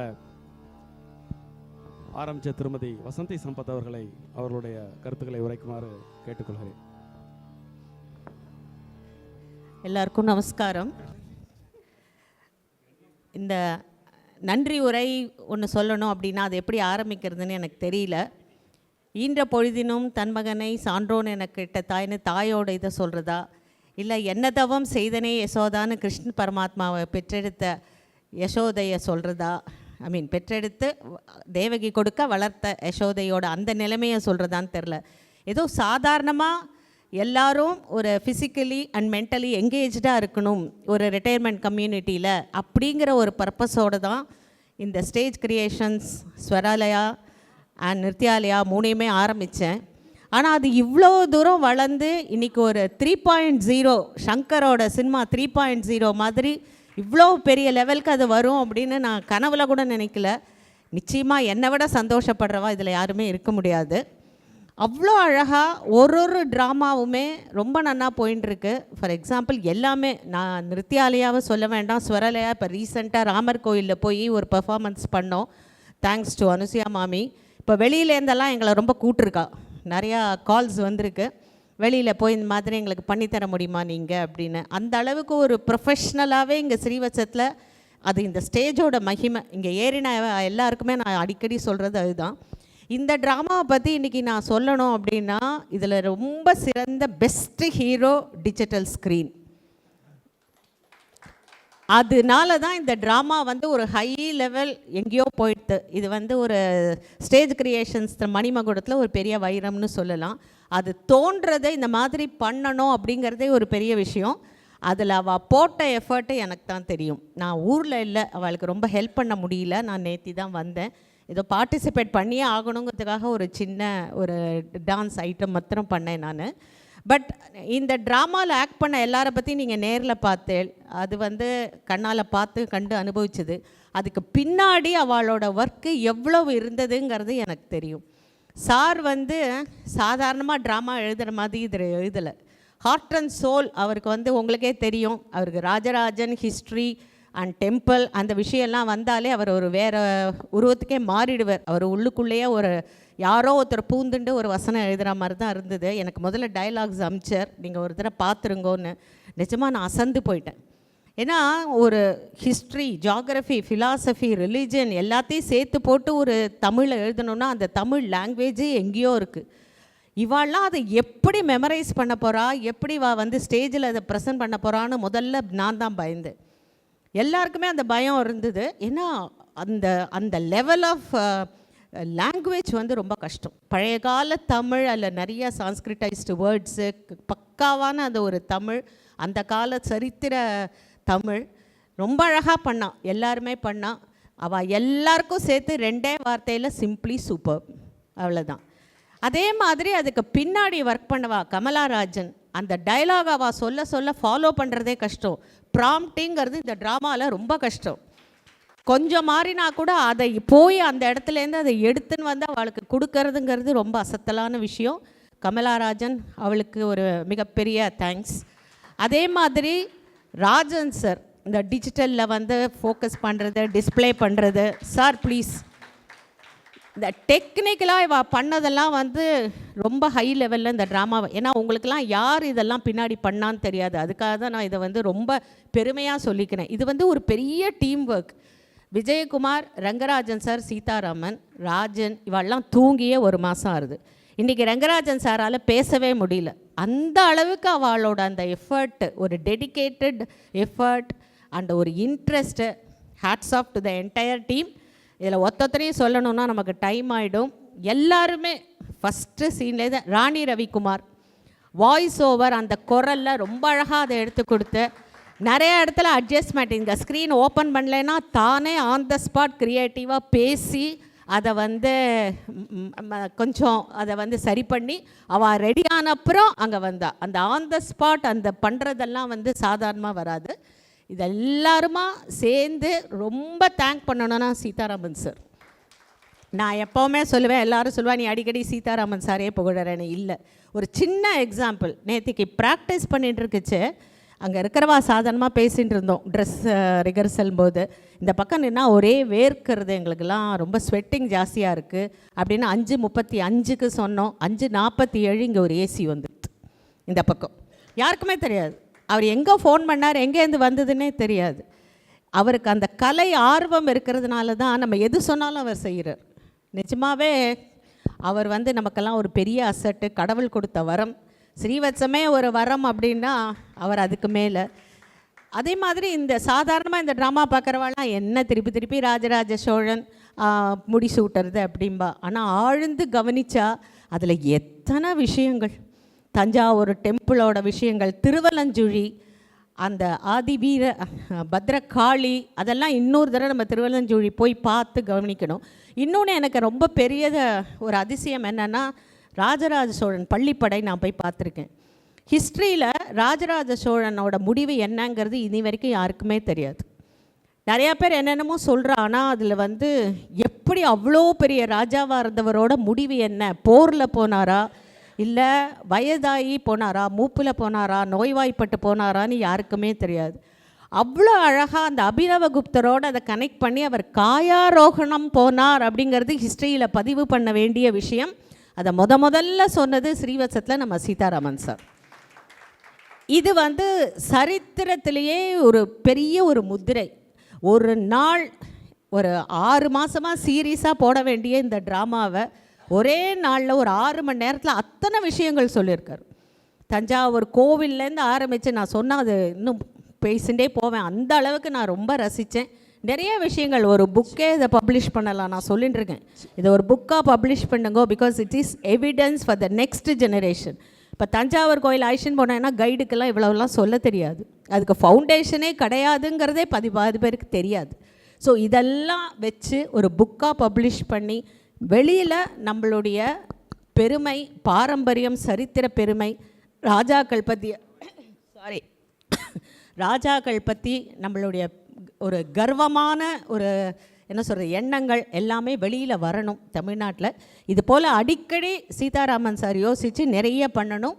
ஆரம்பித்த திருமதி வசந்தி சம்பத் அவர்களை அவர்களுடைய கருத்துக்களை உரைக்குமாறு கேட்டுக்கொள்கிறேன். எல்லாருக்கும் நமஸ்காரம். இந்த நன்றி உரை ஒன்று சொல்லணும் அப்படின்னா அது எப்படி ஆரம்பிக்கிறதுன்னு எனக்கு தெரியல. ஈன்ற பொழுதினும் தன் மகனை சான்றோன் என கேட்ட தாய்னு தாயோட இதை சொல்கிறதா, இல்லை என்ன தவம் செய்தனே யசோதான்னு கிருஷ்ண பரமாத்மாவை பெற்றெடுத்த யசோதையை சொல்கிறதா, பெற்றெடுத்து தேவகி கொடுக்க வளர்த்த யசோதையோட அந்த நிலைமையை சொல்கிறதான்னு தெரில. ஏதோ சாதாரணமாக எல்லாரும் ஒரு ஃபிசிக்கலி அண்ட் மென்டலி எங்கேஜாக இருக்கணும் ஒரு ரிட்டையர்மெண்ட் கம்யூனிட்டியில் அப்படிங்கிற ஒரு பர்பஸோடு தான் இந்த ஸ்டேஜ் கிரியேஷன்ஸ், ஸ்வராலயா அண்ட் நிருத்யாலயா மூணையுமே ஆரம்பித்தேன். ஆனால் அது இவ்வளோ தூரம் வளர்ந்து இன்றைக்கி ஒரு 3.0 சங்கரோட சினிமா 3.0 மாதிரி இவ்வளோ பெரிய லெவலுக்கு அது வரும் அப்படின்னு நான் கனவுல கூட நினைக்கல. நிச்சயமாக என்னை விட சந்தோஷப்படுறவா இதில் யாருமே இருக்க முடியாது. அவ்வளோ அழகாக ஒரு ட்ராமாவுமே ரொம்ப நன்னா போயின்ட்டுருக்கு. ஃபார் எக்ஸாம்பிள் எல்லாமே, நான் நிருத்யாலயாவை சொல்ல வேண்டாம், ஸ்வரலயா இப்போ ரீசெண்டாக ராமர் கோயிலில் போய் ஒரு பெர்ஃபார்மன்ஸ் பண்ணோம், தேங்க்ஸ் டு அனுசுயா மாமி. இப்போ வெளியிலேருந்தெல்லாம் எங்களை ரொம்ப கூப்பிட்ருக்கா, நிறையா கால்ஸ் வந்திருக்கு, வெளியில் போய் இந்த மாதிரி எங்களுக்கு பண்ணித்தர முடியுமா நீங்கள் அப்படின்னு. அந்த அளவுக்கு ஒரு ப்ரொஃபஷ்னலாகவே இங்கே ஸ்ரீவத்சத்தில் அது இந்த ஸ்டேஜோட மகிமை. இங்கே ஏறின எல்லாருக்குமே நான் அடிக்கடி சொல்கிறது அதுதான். இந்த ட்ராமாவை பற்றி இன்றைக்கி நான் சொல்லணும் அப்படின்னா, இதில் ரொம்ப சிறந்த பெஸ்ட்டு ஹீரோ டிஜிட்டல் ஸ்க்ரீன். அதனால தான் இந்த ட்ராமா வந்து ஒரு ஹை லெவல் எங்கேயோ போயிடுது. இது வந்து ஒரு ஸ்டேஜ் கிரியேஷன்ஸ் மணிமகுடத்தில் ஒரு பெரிய வைரம்னு சொல்லலாம். அது தோன்றதை இந்த மாதிரி பண்ணணும் அப்படிங்கிறதே ஒரு பெரிய விஷயம். அதில் அவள் போட்ட எஃபர்ட்டு எனக்கு தான் தெரியும். நான் ஊரில் இல்லை, அவளுக்கு ரொம்ப ஹெல்ப் பண்ண முடியல. நான் நேற்று தான் வந்தேன். ஏதோ பார்ட்டிசிபேட் பண்ணியே ஆகணுங்கிறதுக்காக ஒரு சின்ன ஒரு டான்ஸ் ஐட்டம் மாத்திரம் பண்ணேன் நான். பட் இந்த ட்ராமாவில் ஆக்ட் பண்ண எல்லாரை பற்றி நீங்கள் நேரில் பார்த்தேன். அது வந்து கண்ணால் பார்த்து கண்டு அனுபவிச்சது. அதுக்கு பின்னாடி அவளோட ஒர்க்கு எவ்வளவு இருந்ததுங்கிறது எனக்கு தெரியும். சார் வந்து சாதாரணமாக ட்ராமா எழுதுகிற மாதிரி இதில் எழுதலை. ஹார்ட் அண்ட் சோல் அவருக்கு வந்து உங்களுக்கே தெரியும். அவருக்கு ராஜராஜன் ஹிஸ்ட்ரி அண்ட் டெம்பிள் அந்த விஷயம்லாம் வந்தாலே அவர் ஒரு வேறு உருவத்துக்கே மாறிடுவார். அவர் உள்ளுக்குள்ளேயே ஒரு யாரோ ஒருத்தர் பூந்துண்டு ஒரு வசனம் எழுதுகிற மாதிரி தான் இருந்தது. எனக்கு முதல்ல டயலாக்ஸ் அமிச்சார், நீங்கள் ஒரு தடவை பார்த்துருங்கோன்னு. நிஜமாக நான் அசந்து போயிட்டேன். ஏன்னா ஒரு ஹிஸ்ட்ரி, ஜியாகிரஃபி, ஃபிலாசபி, ரிலீஜன் எல்லாத்தையும் சேர்த்து போட்டு ஒரு தமிழில் எழுதணுன்னா அந்த தமிழ் லாங்குவேஜே எங்கேயோ இருக்குது. இவாள்லாம் அதை எப்படி மெமரைஸ் பண்ண போகிறா, எப்படி வந்து ஸ்டேஜில் அதை ப்ரெசென்ட் பண்ண போகிறான்னு முதல்ல நான் தான் பயந்தேன். எல்லாருக்குமே அந்த பயம் இருந்தது. ஏன்னா அந்த அந்த லெவல் ஆஃப் லாங்குவேஜ் வந்து ரொம்ப கஷ்டம். பழைய கால தமிழ், அதில் நிறைய சான்ஸ்கிரிட்டைஸ்டு வேர்ட்ஸு, பக்காவான அந்த ஒரு தமிழ், அந்த கால சரித்திர தமிழ் ரொம்ப அழகாக பண்ணான். எல்லாருமே பண்ணான். அவள் எல்லாருக்கும் சேர்த்து 2 வார்த்தையில் சிம்பிளி சூப்பர், அவ்வளோதான். அதே மாதிரி அதுக்கு பின்னாடி ஒர்க் பண்ணவா கமலாராஜன், அந்த டைலாக் அவள் சொல்ல சொல்ல ஃபாலோ பண்ணுறதே கஷ்டம். ப்ராம்ப்டிங்கிறது இந்த ட்ராமாவில் ரொம்ப கஷ்டம். கொஞ்சம் மாறினா கூட அதை போய் அந்த இடத்துலேருந்து அதை எடுத்துன்னு வந்து அவளுக்கு கொடுக்கறதுங்கிறது ரொம்ப அசத்தலான விஷயம். கமலாராஜன் அவளுக்கு ஒரு மிகப்பெரிய தேங்க்ஸ். அதே மாதிரி ராஜன் சார் இந்த டிஜிட்டலில் வந்து ஃபோக்கஸ் பண்ணுறது, டிஸ்பிளே பண்ணுறது. சார் ப்ளீஸ், இந்த டெக்னிக்கலாக இவ பண்ணதெல்லாம் வந்து ரொம்ப ஹை லெவலில் இந்த ட்ராமாவை, ஏன்னா உங்களுக்கெல்லாம் யார் இதெல்லாம் பின்னாடி பண்ணான்னு தெரியாது. அதுக்காக தான் நான் இதை வந்து ரொம்ப பெருமையாக சொல்லிக்கிறேன். இது வந்து ஒரு பெரிய team work. Vijayakumar, Rangarajan sir, Sitharaman, Rajan இவெல்லாம் தூங்கியே 1 மாதம் ஆகுது. இன்றைக்கி ரங்கராஜன் சாரால் பேசவே முடியல. அந்த அளவுக்கு அவளோட அந்த எஃபர்ட், ஒரு டெடிக்கேட்டட் எஃபர்ட் அண்ட் ஒரு interest, hats off to the entire team. இதில் ஒத்தனையும் சொல்லணுன்னா நமக்கு டைம் ஆகிடும். எல்லாருமே ஃபஸ்ட்டு சீன்லேயே தான் ராணி ரவிக்குமார் வாய்ஸ் ஓவர், அந்த குரலில் ரொம்ப அழகாக அதை எடுத்து கொடுத்து, நிறைய இடத்துல அட்ஜஸ்ட்மெண்ட், இந்த ஸ்க்ரீன் ஓப்பன் பண்ணலைன்னா தானே ஆன் த ஸ்பாட் க்ரியேட்டிவாக பேசி அதை வந்து கொஞ்சம் அதை வந்து சரி பண்ணி அவள் ரெடியான அப்புறம் அங்கே வந்தா. அந்த ஆன் த ஸ்பாட் அந்த பண்ணுறதெல்லாம் வந்து சாதாரணமாக வராது. இது எல்லாருமா சேர்ந்து ரொம்ப தேங்க் பண்ணணும்னா சீதாராமன் சார். நான் எப்போவுமே சொல்லுவேன், எல்லோரும் சொல்லுவேன் நீ அடிக்கடி சீதாராமன் சாரே புகழறேன்னு. இல்லை, ஒரு சின்ன எக்ஸாம்பிள். நேற்றுக்கு ப்ராக்டிஸ் பண்ணிகிட்டு இருக்குச்சு, அங்கே இருக்கிறவா சாதாரணமாக பேசிகிட்டு இருந்தோம் ட்ரெஸ் ரிகர்சல் போது. இந்த பக்கம் நின்னா ஒரே வேர்க்கிறது, எங்களுக்கெல்லாம் ரொம்ப ஸ்வெட்டிங் ஜாஸ்தியாக இருக்குது அப்படின்னு 5:35க்கு சொன்னோம். 5:47 இங்கே ஒரு ஏசி வந்துடுது இந்த பக்கம். யாருக்குமே தெரியாது அவர் எங்கே ஃபோன் பண்ணார், எங்கேருந்து வந்ததுன்னே தெரியாது. அவருக்கு அந்த கலை ஆர்வம் இருக்கிறதுனால தான் நம்ம எது சொன்னாலும் அவர் செய்கிறார். நிஜமாகவே அவர் வந்து நமக்கெல்லாம் ஒரு பெரிய அசட்டு, கடவுள் கொடுத்த வரம். ஸ்ரீவத்சமே ஒரு வரம் அப்படின்னா அவர் அதுக்கு மேலே. அதே மாதிரி இந்த சாதாரணமாக இந்த ட்ராமா பார்க்குறவாள்லாம் என்ன திருப்பி திருப்பி ராஜராஜ சோழன் முடி சூட்டுறது அப்படின்பா. ஆனால் ஆழ்ந்து கவனித்தா அதில் எத்தனை விஷயங்கள், தஞ்சாவூர் டெம்பிளோட விஷயங்கள், திருவலஞ்சுழி, அந்த ஆதிவீர பத்ரகாளி, அதெல்லாம் இன்னொரு தடவை நம்ம திருவலஞ்சுழி போய் பார்த்து கவனிக்கணும். இன்னொன்று எனக்கு ரொம்ப பெரிய ஒரு அதிசயம் என்னென்னா, ராஜராஜ சோழன் பள்ளிப்படை நான் போய் பார்த்துருக்கேன். ஹிஸ்ட்ரியில் ராஜராஜ சோழனோட முடிவு என்னங்கிறது இனி வரைக்கும் யாருக்குமே தெரியாது. நிறையா பேர் என்னென்னமோ சொல்கிறா, ஆனால் அதில் வந்து எப்படி அவ்வளோ பெரிய ராஜாவாக இருந்தவரோட முடிவு என்ன, போரில் போனாரா, இல்லை வயதாகி போனாரா, மூப்பில் போனாரா, நோய்வாய்ப்பட்டு போனாரான்னு யாருக்குமே தெரியாது. அவ்வளோ அழகாக அந்த அபினவகுப்தரோடு அதை கனெக்ட் பண்ணி அவர் காயாரோகணம் போனார் அப்படிங்கிறது ஹிஸ்ட்ரியில் பதிவு பண்ண வேண்டிய விஷயம். அதை முதல்ல சொன்னது ஸ்ரீவத்சத்தில் நம்ம சீதாராமன் சார். இது வந்து சரித்திரத்திலேயே ஒரு பெரிய ஒரு முத்திரை. ஒரு நாள் ஒரு 6 மாதமாக சீரியஸாக போட வேண்டிய இந்த ட்ராமாவை ஒரே நாளில் ஒரு 6 மணி நேரத்தில் அத்தனை விஷயங்கள் சொல்லியிருக்கார். தஞ்சாவூர் கோவில்லேருந்து ஆரம்பித்து நான் சொன்னால் அது இன்னும் பேசிகிட்டே போவேன். அந்த அளவுக்கு நான் ரொம்ப ரசித்தேன். நிறைய விஷயங்கள், ஒரு புக்கே இதை பப்ளிஷ் பண்ணலாம். நான் சொல்லிட்டு இருக்கேன், இதை ஒரு புக்காக பப்ளிஷ் பண்ணுங்க. Because it is evidence for the next generation. இப்போ தஞ்சாவூர் கோயில் ஆயிஷன் போனேன்னா கைடுக்கெல்லாம் இவ்வளோலாம் சொல்ல தெரியாது. அதுக்கு ஃபவுண்டேஷனே கிடையாதுங்கிறதே பாதி பேருக்கு தெரியாது. ஸோ இதெல்லாம் வச்சு ஒரு புக்காக பப்ளிஷ் பண்ணி வெளியில் நம்மளுடைய பெருமை, பாரம்பரியம், சரித்திர பெருமை, ராஜாக்கள் பற்றி ராஜாக்கள் பற்றி நம்மளுடைய ஒரு கர்வமான ஒரு என்ன சொல்கிறது எண்ணங்கள் எல்லாமே வெளியில் வரணும் தமிழ்நாட்டில். இது போல் அடிக்கடி சீதாராமன் சார் யோசித்து நிறைய பண்ணணும்,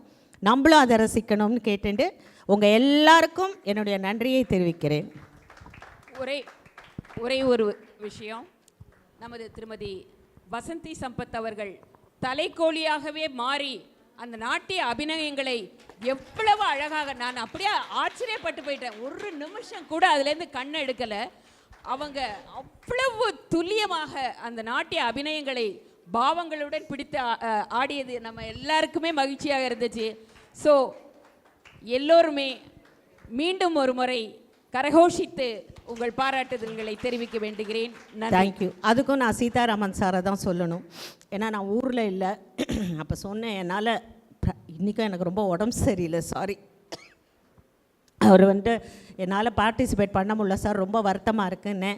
நம்மளும் அதை ரசிக்கணும்னு கேட்டுட்டு உங்கள் எல்லாருக்கும் என்னுடைய நன்றியை தெரிவிக்கிறேன். ஒரே ஒரு விஷயம், நமது திருமதி வசந்தி சம்பத் அவர்கள் தலைக்கோழியாகவே மாறி அந்த நாட்டிய அபிநயங்களை எவ்வளவு அழகாக, நான் அப்படியே ஆச்சரியப்பட்டு போயிட்டேன். ஒரு நிமிஷம் கூட அதுலேருந்து கண்ணை எடுக்கலை. அவங்க அவ்வளவு துல்லியமாக அந்த நாட்டிய அபிநயங்களை பாவங்களுடன் பிடித்து ஆடியது நம்ம எல்லாருக்குமே மகிழ்ச்சியாக இருந்துச்சு. ஸோ எல்லோருமே மீண்டும் ஒரு முறை கரகோஷித்து உங்கள் பாராட்டுதல்களை தெரிவிக்க வேண்டுகிறேன். தேங்க்யூ. அதுக்கும் நான் சீதாராமன் சாரை தான் சொல்லணும். ஏன்னா நான் ஊரில் இல்லை. அப்போ சொன்னேன், என்னால் இன்றைக்கும் எனக்கு ரொம்ப உடம்பு சரியில்லை, சாரி. அவர் என்னால் பார்ட்டிசிபேட் பண்ண முடியல சார், ரொம்ப வருத்தமாக இருக்குன்னு.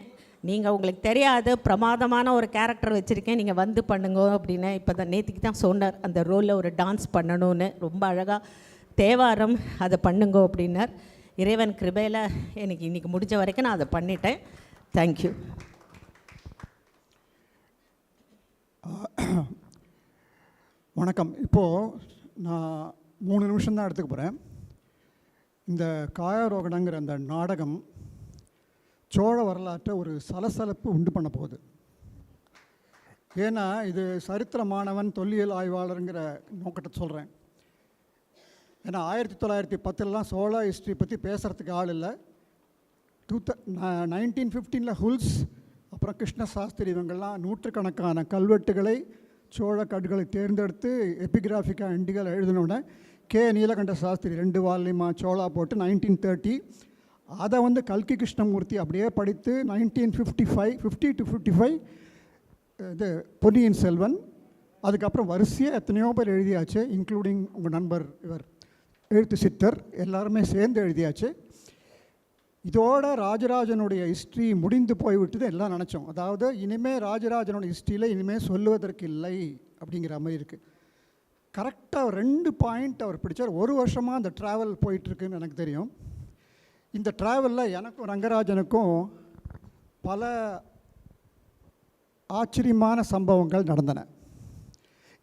நீங்கள் உங்களுக்கு தெரியாது, பிரமாதமான ஒரு கேரக்டர் வச்சுருக்கேன், நீங்கள் வந்து பண்ணுங்க அப்படின்னு. இப்போ தான் நேற்றுக்கு தான் சொன்னார், அந்த ரோலில் ஒரு டான்ஸ் பண்ணணும்னு. ரொம்ப அழகாக தேவாரம் அதை பண்ணுங்க அப்படின்னார். இறைவன் கிருபையில் எனக்கு இன்றைக்கி முடிஞ்ச வரைக்கும் நான் அதை பண்ணிட்டேன். தேங்க்யூ. வணக்கம். இப்போது நான் 3 நிமிஷம் தான் எடுத்துக்க போகிறேன். இந்த காயாரோகணங்கிற அந்த நாடகம் சோழ வரலாற்றை ஒரு சலசலப்பு உண்டு பண்ண போகுது. ஏன்னா இது சரித்திரமானவன் தொல்லியல் ஆய்வாளருங்கிற நோக்கத்தை சொல்கிறேன். ஏன்னா 1910 சோழ ஹிஸ்ட்ரி பற்றி பேசுகிறதுக்கு ஆள் இல்லை. 1915 ஹுல்ஸ், அப்புறம் கிருஷ்ண சாஸ்திரி, இவங்கள்லாம் நூற்றுக்கணக்கான கல்வெட்டுகளை சோழ கட்டுகளை தேர்ந்தெடுத்து எபிகிராஃபிக்காக எண்டிகள் எழுதினோடனே கே நீலகண்ட சாஸ்திரி 2 வால்யூமாக சோழா போட்டு 1930 அதை கல்கி கிருஷ்ணமூர்த்தி அப்படியே படித்து 1950 to 55 இது பொன்னியின் செல்வன். அதுக்கப்புறம் வரிசையாக எத்தனையோ பேர் எழுதியாச்சு, இன்க்ளூடிங் உங்கள் நண்பர் இவர் எழுத்து சித்தர், எல்லாருமே சேர்ந்து எழுதியாச்சு. இதோட ராஜராஜனுடைய ஹிஸ்ட்ரி முடிந்து போய்விட்டது எல்லாம் நினச்சோம். அதாவது இனிமேல் ராஜராஜனுடைய ஹிஸ்ட்ரியில் இனிமேல் சொல்லுவதற்கு இல்லை அப்படிங்கிற மாதிரி இருக்குது. கரெக்டாக 2 பாயிண்ட் அவர் பிடிச்சார். 1 வருஷமாக அந்த ட்ராவல் போயிட்டுருக்குன்னு எனக்கு தெரியும். இந்த ட்ராவலில் எனக்கும் ரங்கராஜனுக்கும் பல ஆச்சரியமான சம்பவங்கள் நடந்தன.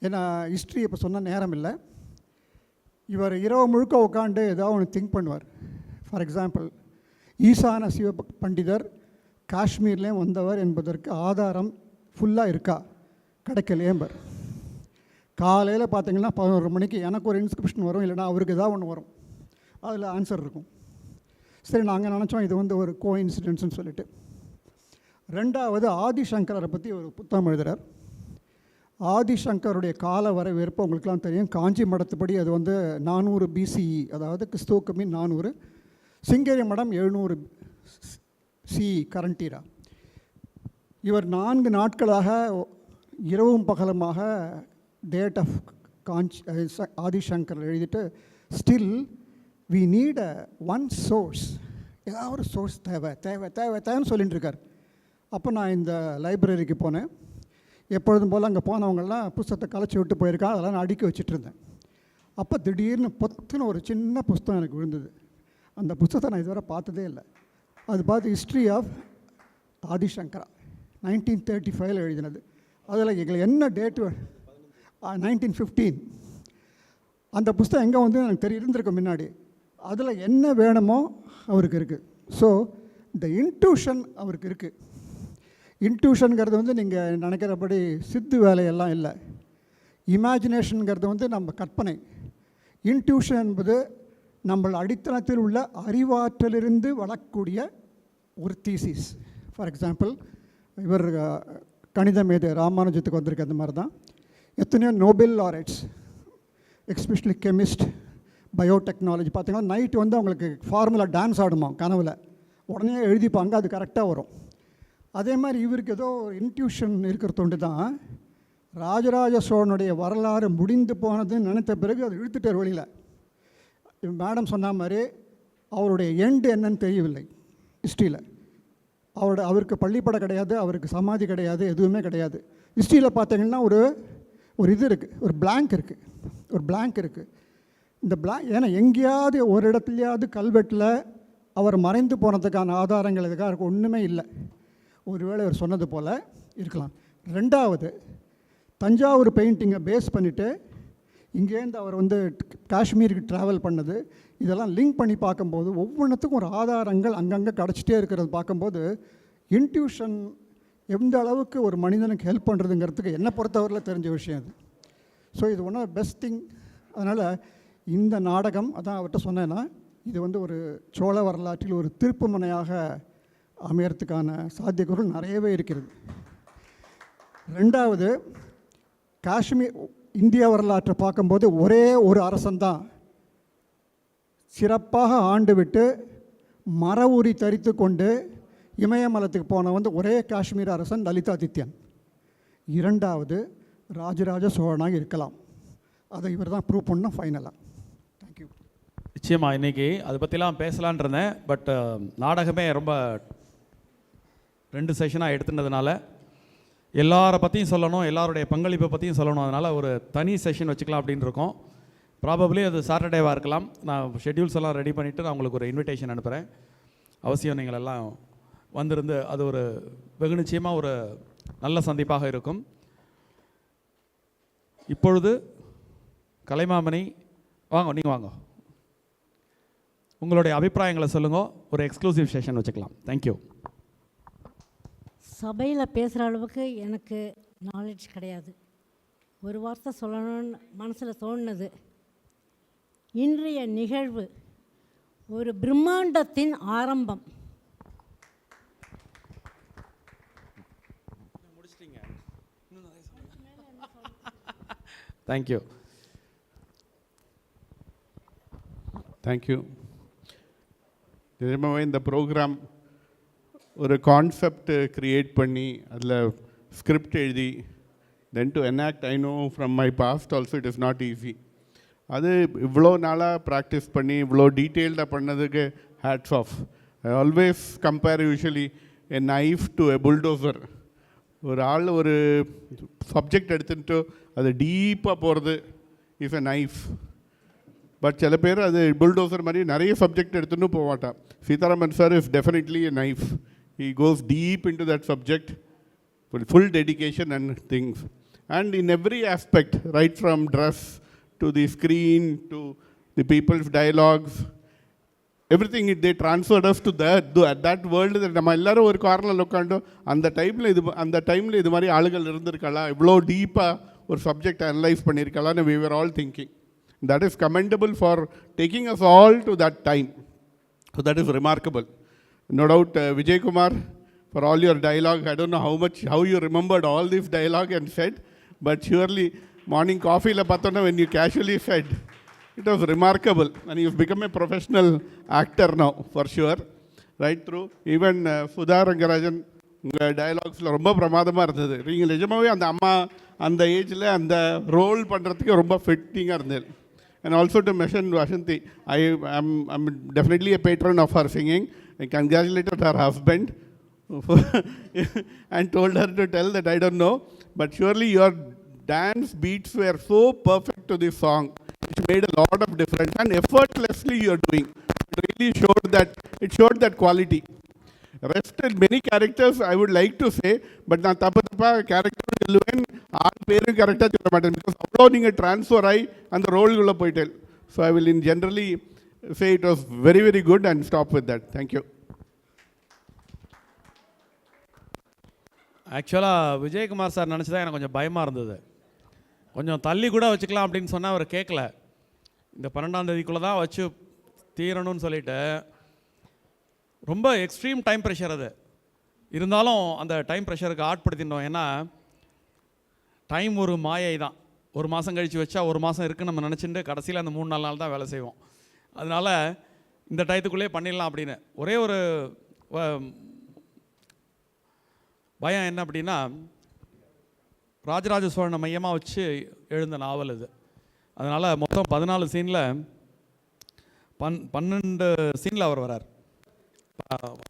ஏன்னா ஹிஸ்ட்ரி இப்போ சொன்ன நேரம் இல்லை. இவர் இரவு முழுக்க உட்காந்து ஏதாவது ஒன்று திங்க் பண்ணுவார். ஃபார் எக்ஸாம்பிள், ஈசான சிவ பண்டிதர் காஷ்மீர்லேயும் வந்தவர் என்பதற்கு ஆதாரம் ஃபுல்லாக இருக்கா, கிடைக்கலேம்பர். காலையில் பார்த்தீங்கன்னா 11 மணிக்கு எனக்கு ஒரு இன்ஸ்கிரிப்ஷன் வரும், இல்லைனா அவருக்கு ஏதாவது ஒன்று வரும், அதில் ஆன்சர் இருக்கும். சரி, நாங்கள் நினச்சோம் இது ஒரு கோ இன்சிடென்ட்ஸ்னு சொல்லிட்டு. 2வது ஆதிசங்கரரை பற்றி ஒரு புத்தகம் எழுதுகிறார். ஆதிசங்கருடைய கால வரவேற்பு உங்களுக்கெல்லாம் தெரியும். காஞ்சி மடத்துப்படி அது 400 BCE, அதாவது கிறிஸ்துவுக்கு முன் 400. சிங்கேரி மடம் 700 CE கரண்டீரா. இவர் 4 நாட்களாக இரவும் பகலுமாக டேட் ஆஃப் ஆதிசங்கர் எழுதிட்டு, still we need one source, ஏதாவது ஒரு சோர்ஸ் தேவை தேவை தேவை தேவைன்னு சொல்லிட்டு இருக்கார். அப்போ நான் இந்த லைப்ரரிக்கு போனேன். எப்பொழுதும் போல் அங்கே போனவங்கள்லாம் புஸ்தகத்தை கலைச்சி விட்டு போயிருக்காங்க, அதெல்லாம் நான் அடுக்கி வச்சுட்ருந்தேன். அப்போ திடீர்னு பொத்துன்னு ஒரு சின்ன புஸ்தகம் எனக்கு விழுந்தது. அந்த புஸ்தகத்தை நான் இதுவரை பார்த்ததே இல்லை. அது பார்த்து ஹிஸ்ட்ரி ஆஃப் ஆதிசங்கரா 1935 எழுதினது. அதில் எங்களுக்கு என்ன டேட்டு 1915. அந்த புஸ்தகம் எங்கே எனக்கு இருந்திருக்கும் முன்னாடி. அதில் என்ன வேணுமோ அவருக்கு இருக்குது. ஸோ இந்த இன்ட்யூஷன் அவருக்கு இருக்குது. இன்ட்யூஷனுங்கிறது நீங்கள் நினைக்கிறபடி சித்து வேலையெல்லாம் இல்லை. இமேஜினேஷனுங்கிறது நம்ம கற்பனை. இன்ட்யூஷன் என்பது நம்ம அடித்தளத்தில் உள்ள அறிவாற்றலிருந்து வளரக்கூடிய ஒரு தீசிஸ். ஃபார் எக்ஸாம்பிள், இவர் கணித மேதை ராமானுஜத்துக்கு வந்திருக்கு. அந்த மாதிரி தான் எத்தனையோ நோபல் லாரேட்ஸ், எஸ்பெஷலி கெமிஸ்ட், பயோடெக்னாலஜி. பார்த்தீங்கன்னா நைட்டு வந்து அவங்களுக்கு ஃபார்முலா டான்ஸ் ஆடுமா கனவில், உடனே எழுதிப்பாங்க, அது கரெக்டாக வரும். அதே மாதிரி இவருக்கு ஏதோ இன்ட்யூஷன் இருக்கிற தொண்டு தான் ராஜராஜ சோழனுடைய வரலாறு முடிந்து போனதுன்னு நினைத்த பிறகு அது இழுத்துட்டார் வெளியில். மேடம் சொன்ன மாதிரி அவருடைய எண்டு என்னன்னு தெரியவில்லை ஹிஸ்ட்ரியில். அவருக்கு பள்ளிப்படை கிடையாது, அவருக்கு சமாதி கிடையாது, எதுவுமே கிடையாது. ஹிஸ்ட்ரியில் பார்த்தீங்கன்னா ஒரு இது இருக்குது, ஒரு பிளாங்க் இருக்குது. இந்த ஏன்னா எங்கேயாவது ஒரு இடத்துலையாவது கல்வெட்டில் அவர் மறைந்து போனதுக்கான ஆதாரங்கள் இதுக்காக இருக்கு, ஒன்றுமே இல்லை. ஒருவேளை அவர் சொன்னது போல் இருக்கலாம். ரெண்டாவது, தஞ்சாவூர் பெயிண்டிங்கை பேஸ் பண்ணிவிட்டு இங்கேருந்து அவர் வந்து காஷ்மீருக்கு ட்ராவல் பண்ணது, இதெல்லாம் லிங்க் பண்ணி பார்க்கும்போது ஒவ்வொன்றுத்துக்கும் ஒரு ஆதாரங்கள் அங்கங்கே கிடச்சிட்டே இருக்கிறது பார்க்கும்போது இன்ட்யூஷன் எந்த அளவுக்கு ஒரு மனிதனுக்கு ஹெல்ப் பண்ணுறதுங்கிறதுக்கு என்னை பொறுத்தவரையில் தெரிஞ்ச விஷயம் அது. ஸோ இது ஒன் ஆஃப் பெஸ்ட் திங். அதனால் இந்த நாடகம் அதான் அவர்கிட்ட சொன்னேன்னா இது வந்து ஒரு சோழ வரலாற்றில் ஒரு திருப்பு முனையாக அமையறதுக்கான சாத்தியக்கூறுகள் நிறையவே இருக்கிறது. ரெண்டாவது, காஷ்மீர் இந்திய வரலாற்றை பார்க்கும்போது ஒரே ஒரு அரசன்தான் சிறப்பாக ஆண்டு விட்டு மர உரி தரித்து கொண்டு இமயமலத்துக்கு போன வந்து ஒரே காஷ்மீர் அரசன் லலிதாதித்யன். இரண்டாவது ராஜராஜ சோழனாக இருக்கலாம். அதை இவர் தான் ப்ரூவ் பண்ணோம் ஃபைனலாக. தேங்க்யூ. நிச்சயமா இன்றைக்கி அதை பற்றிலாம் பேசலான் இருந்தேன். பட் நாடகமே ரொம்ப 2 செஷனாக எடுத்துனதுனால எல்லாரை பற்றியும் சொல்லணும், எல்லாருடைய பங்களிப்பை பற்றியும் சொல்லணும். அதனால் ஒரு தனி செஷன் வச்சுக்கலாம் அப்படின்னு இருக்கோம். ப்ராபப்ளி அது சாட்டர்டேவாக இருக்கலாம். நான் ஷெட்யூல்ஸ் எல்லாம் ரெடி பண்ணிவிட்டு நான் உங்களுக்கு ஒரு இன்விடேஷன் அனுப்புகிறேன். அவசியம் நீங்கள் எல்லாம் வந்திருந்து அது ஒரு வெகு நிச்சயமாக ஒரு நல்ல சந்திப்பாக இருக்கும். இப்பொழுது கலைமாமணி வாங்க, நீங்கள் வாங்க, உங்களுடைய அபிப்பிராயங்களை சொல்லுங்க. ஒரு எக்ஸ்க்ளூசிவ் செஷன் வச்சுக்கலாம். தேங்க்யூ. சபையில் பேசுகிற அளவுக்கு எனக்கு நாலேஜ் கிடையாது. ஒரு வார்த்தை சொல்லணும்னு மனசில் தோணுது. இன்றைய நிகழ்வு ஒரு பிரம்மாண்டத்தின் ஆரம்பம். தேங்க்யூ. தேங்க்யூ. நிஜமாகவே இந்த ப்ரோக்ராம் ஒரு கான்செப்ட் க்ரியேட் பண்ணி அதில் ஸ்கிரிப்ட் எழுதி then to enact, I know from my past also it is not easy. அது இவ்வளோ நாளாக ப்ராக்டிஸ் பண்ணி இவ்வளோ டீட்டெயில்டாக பண்ணதுக்கு hats off. I always compare usually a knife to a bulldozer. ஒரு ஆள் ஒரு சப்ஜெக்ட் எடுத்துட்டு அது டீப்பாக போகிறது இஸ் எ நைஃப். பட் சில பேர் அது புல்டோசர் மாதிரி நிறைய சப்ஜெக்ட் எடுத்துன்னு போக மாட்டான். Sitharaman sir is definitely a knife. He goes deep into that subject with full dedication and things. And in every aspect, right from dress to the screen to the people's dialogues, everything they transferred us to that world. நம்ம எல்லாரும் ஒரு கார்னரில் உட்காண்டோம். அந்த டைமில் இது மாதிரி ஆளுகள் இருந்திருக்கலாம், இவ்வளோ டீப்பாக ஒரு சப்ஜெக்ட் அனலைஸ் பண்ணியிருக்கலாம்னு we were all thinking. That is commendable for taking us all to that time. So that is remarkable. No doubt, Vijay Kumar, for all your dialogue, I don't know how you remembered all this dialogue and said, but surely morning coffee la pathona when you casually said, it was remarkable. And you've become a professional actor now, for sure, right through. Even Sudha Rangarajan, உங்கள் டயலாக்ஸில் ரொம்ப பிரமாதமாக இருந்தது. நீங்கள் நிஜமாகவே அந்த அம்மா அந்த ஏஜில் அந்த ரோல் பண்ணுறதுக்கு ரொம்ப ஃபிட்டிங்காக இருந்தது. And also to mention Vasanthi, I'm definitely a patron of her singing. I congratulated her husband and told her to tell that I don't know, but surely your dance beats were so perfect to this song. It made a lot of difference and effortlessly you are doing. It really showed that quality. Rest in many characters I would like to say, but நான் தப்பா character சொல்லுவேன், ஆள் பேரும் கரெக்டாக சொல்ல மாட்டேன். Because அவ்வளோ நீங்கள் ட்ரான்ஸ்ஃபர் ஆகி அந்த ரோல்குள்ளே போயிட்டேன். So I will generally say it was very, very good and stop with that. Thank you. ஆக்சுவலாக விஜயகுமார் சார் நினச்சதான் எனக்கு கொஞ்சம் பயமாக இருந்தது. கொஞ்சம் தள்ளி கூட வச்சுக்கலாம் அப்படின்னு சொன்னால் அவர் கேட்கல. இந்த 12ஆம் தேதிக்குள்ளே தான் வச்சு தீரணும்னு சொல்லிட்டு ரொம்ப எக்ஸ்ட்ரீம் டைம் ப்ரெஷர் அது. இருந்தாலும் அந்த டைம் ப்ரெஷருக்கு ஆட்படுத்தினோம். ஏன்னா டைம் ஒரு மாயை தான். ஒரு மாதம் கழித்து வச்சா ஒரு மாதம் இருக்குன்னு நம்ம நினச்சிட்டு கடைசியில் அந்த 3-4 நாள் தான் வேலை செய்வோம். அதனால் இந்த டயத்துக்குள்ளேயே பண்ணிடலாம் அப்படின்னு. ஒரே ஒரு பயம் என்ன அப்படின்னா, ராஜராஜ சோழனை மையமாக வச்சு எழுந்த நாவல் இது. அதனால் மொத்தம் 14 சீனில் 12 சீனில் அவர் வரார்.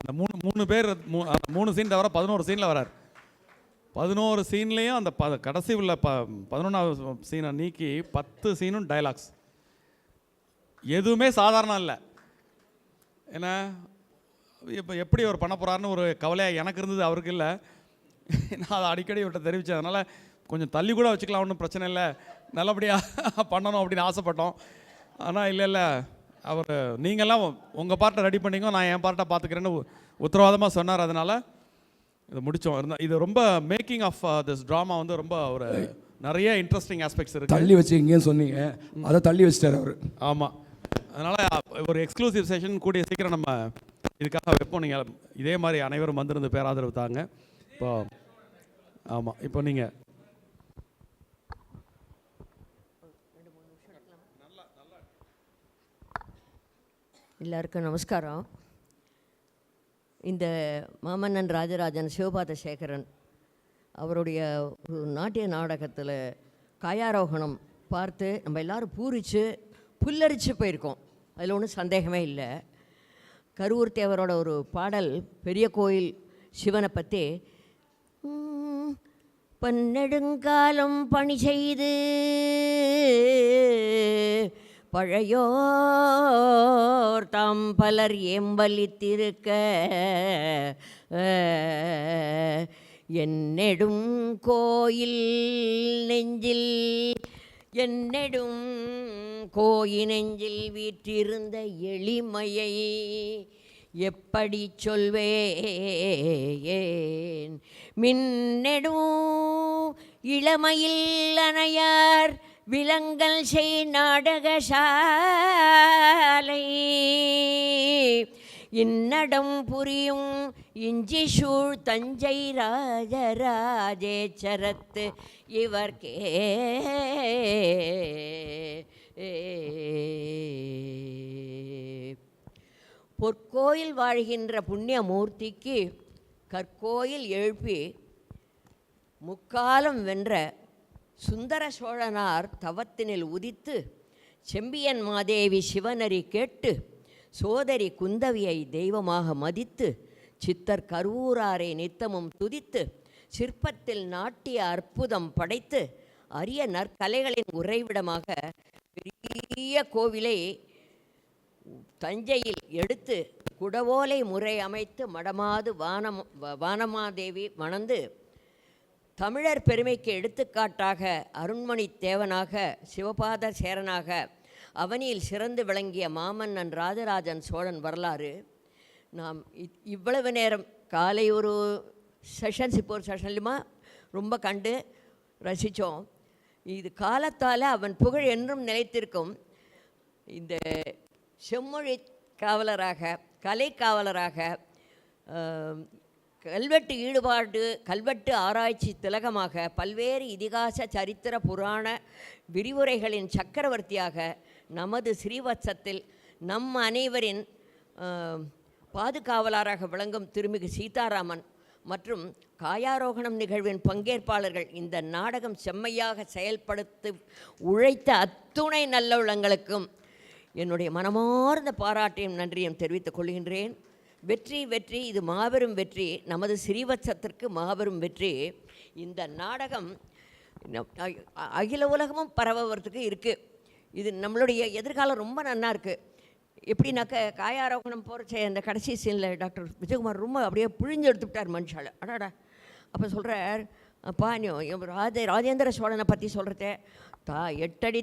அந்த 3 சீன் தவிர 11 சீனில் வரார். 11 சீன்லேயும் அந்த கடைசி உள்ள 11ஆவது சீனை நீக்கி 10 சீனும் டைலாக்ஸ். எதுவுமே சாதாரணம் இல்லை. ஏன்னா இப்போ எப்படி அவர் பண்ண போகிறாருன்னு ஒரு கவலையாக எனக்கு இருந்தது, அவருக்கு இல்லை. நான் அதை அடிக்கடி இவர்கிட்ட தெரிவித்தேன். அதனால் கொஞ்சம் தள்ளி கூட வச்சுக்கலாம், ஒன்றும் பிரச்சனை இல்லை, நல்லபடியாக பண்ணணும் அப்படின்னு ஆசைப்பட்டோம். ஆனால் இல்லை அவர் நீங்கள்லாம் உங்கள் பார்ட்டை ரெடி பண்ணிங்க, நான் என் பார்ட்டை பார்த்துக்கிறேன்னு உத்தரவாதமாக சொன்னார். அதனால் இதை முடித்தோம். இது ரொம்ப மேக்கிங் ஆஃப் திஸ் ட்ராமா வந்து ரொம்ப ஒரு நிறைய இன்ட்ரெஸ்டிங் ஆஸ்பெக்ட்ஸ் இருக்குது. தள்ளி வச்சுக்கிங்கன்னு சொன்னீங்க, அதை தள்ளி வச்சிட்டார் அவர். ஆமாம், அதனால் ஒரு எக்ஸ்க்ளூசிவ் செஷன் கூடிய சீக்கிரம் நம்ம இதுக்காக வைப்போம். நீங்கள் இதே மாதிரி அனைவரும் வந்திருந்து பேராதரவு தாங்க. இப்போ ஆமாம், இப்போ நீங்கள் எல்லாருக்கும் நமஸ்காரம். இந்த மாமன்னன் ராஜராஜன் சிவபாத சேகரன் அவருடைய ஒரு நாட்டிய நாடகத்தில் காயாரோகணம் பார்த்து நம்ம எல்லோரும் பூரித்து புல்லரிச்சு போயிருக்கோம், அதில் ஒன்றும் சந்தேகமே இல்லை. கருவூர்த்தி அவரோட ஒரு பாடல் பெரிய கோயில் சிவனை பற்றி, பன்னெடுங்காலம் பணி செய்து பழையோர் தாம் பலர் ஏம்பலித்திருக்க என்னெடும் கோயில் நெஞ்சில் என்னெடும் கோயில் நெஞ்சில் வீற்றிருந்த எளிமையை எப்படி சொல்வேன், மின்னெடும் இளமையில் அணையார் விலங்கல் செய் நாடகசாலை இன்னடம் புரியும் இஞ்சி சூழ் தஞ்சை ராஜராஜேச்சரத்து இவர்கே பொற்கோயில் வாழ்கின்ற புண்ணிய மூர்த்திக்கு கற்கோயில் எழுப்பி முக்காலம் வென்ற சுந்தர சோழனார் தவத்தினில் உதித்து செம்பியன் மாதேவி சிவனரி கேட்டு சோதரி குந்தவியை தெய்வமாக மதித்து சித்தர் கருவூராரை நித்தமும் துதித்து சிற்பத்தில் நாட்டிய அற்புதம் படைத்து அரிய நற்கலைகளின் உறைவிடமாக பெரிய கோவிலை தஞ்சையில் எடுத்து குடவோலை முறை அமைத்து மடமாது வானமாதேவி மணந்து தமிழர் பெருமைக்கு எடுத்துக்காட்டாக அருண்மணி தேவனாக சிவபாத சேரனாக அவனியில் சிறந்து விளங்கிய மாமன்னன் ராஜராஜன் சோழன் வரலாறு நாம் இவ்வளவு நேரம் காலை ஒரு செஷன்ஸ், இப்போ ஒரு செஷன்லையுமா ரொம்ப கண்டு ரசித்தோம். இது காலத்தால் அவன் புகழ் என்றும் நிலைத்திருக்கும். இந்த செம்மொழி காவலராக, கலை காவலராக, கல்வெட்டு ஈடுபாடு, கல்வெட்டு ஆராய்ச்சி திலகமாக, பல்வேறு இதிகாச சரித்திர புராண விரிவுரைகளின் சக்கரவர்த்தியாக நமது ஸ்ரீவத்சத்தில் நம் அனைவரின் பாதுகாவலராக விளங்கும் திருமிகு சீதாராமன் மற்றும் காயாரோகணம் நிகழ்வின் பங்கேற்பாளர்கள் இந்த நாடகம் செம்மையாக செயல்படுத்தி உழைத்த அத்துணை நல்லுள்ளங்களுக்கும் என்னுடைய மனமார்ந்த பாராட்டையும் நன்றியும் தெரிவித்துக் கொள்கின்றேன். வெற்றி வெற்றி, இது மாபெரும் வெற்றி, நமது ஸ்ரீவத்சத்திற்கு மாபெரும் வெற்றி. இந்த நாடகம் அகில உலகமும் பரவறதுக்கு இருக்குது. இது நம்மளுடைய எதிர்காலம் ரொம்ப நன்னா இருக்குது. எப்படின்னாக்க காயாரோகணம் போகிறச்ச அந்த கடைசி சீனில் டாக்டர் விஜயகுமார் ரொம்ப அப்படியே புழிஞ்சு எடுத்துவிட்டார் மனுஷால். அடாடா, அப்போ சொல்கிறார், அப்பா நீ ராஜேந்திர சோழனை பற்றி சொல்கிறதே, 8 அடி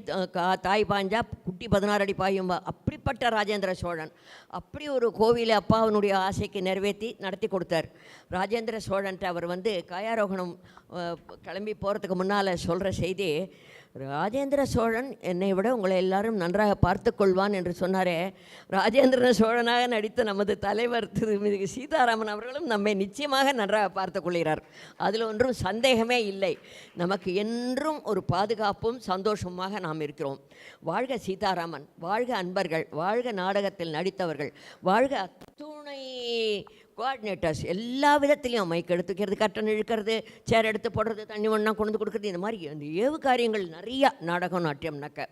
தாய் பாஞ்சா குட்டி 16 அடி பாயும்பா, அப்படிப்பட்ட ராஜேந்திர சோழன் அப்படி ஒரு கோவிலை அப்பா அவனுடைய ஆசைக்கு நிறைவேற்றி நடத்தி கொடுத்தார். ராஜேந்திர சோழன்ட்டு அவர் காயாரோகணம் கிளம்பி போகிறதுக்கு முன்னால் சொல்கிற செய்தி, ராஜேந்திர சோழன் என்னை விட உங்களை எல்லாரும் நன்றாக பார்த்து கொள்வான் என்று சொன்னாரே, ராஜேந்திர சோழனாக நடித்த நமது தலைவர் திருமிகு சீதாராமன் அவர்களும் நம்மை நிச்சயமாக நன்றாக பார்த்து கொள்கிறார். அதில் ஒன்றும் சந்தேகமே இல்லை. நமக்கு என்றும் ஒரு பாதுகாப்பும் சந்தோஷமாக நாம் இருக்கிறோம். வாழ்க சீதாராமன், வாழ்க அன்பர்கள், வாழ்க நாடகத்தில் நடித்தவர்கள், வாழ்க அத்துணை கோஆர்டினேட்டர்ஸ். எல்லா விதத்துலேயும் மைக் எடுத்துக்கிறது, கட்டன் இழுக்கிறது, சேர் எடுத்து போடுறது, தண்ணி ஒன்றா கொண்டு கொடுக்குறது, இந்த மாதிரி அந்த ஏவு காரியங்கள் நிறையா நாடகம் நாட்டியம்னாக்க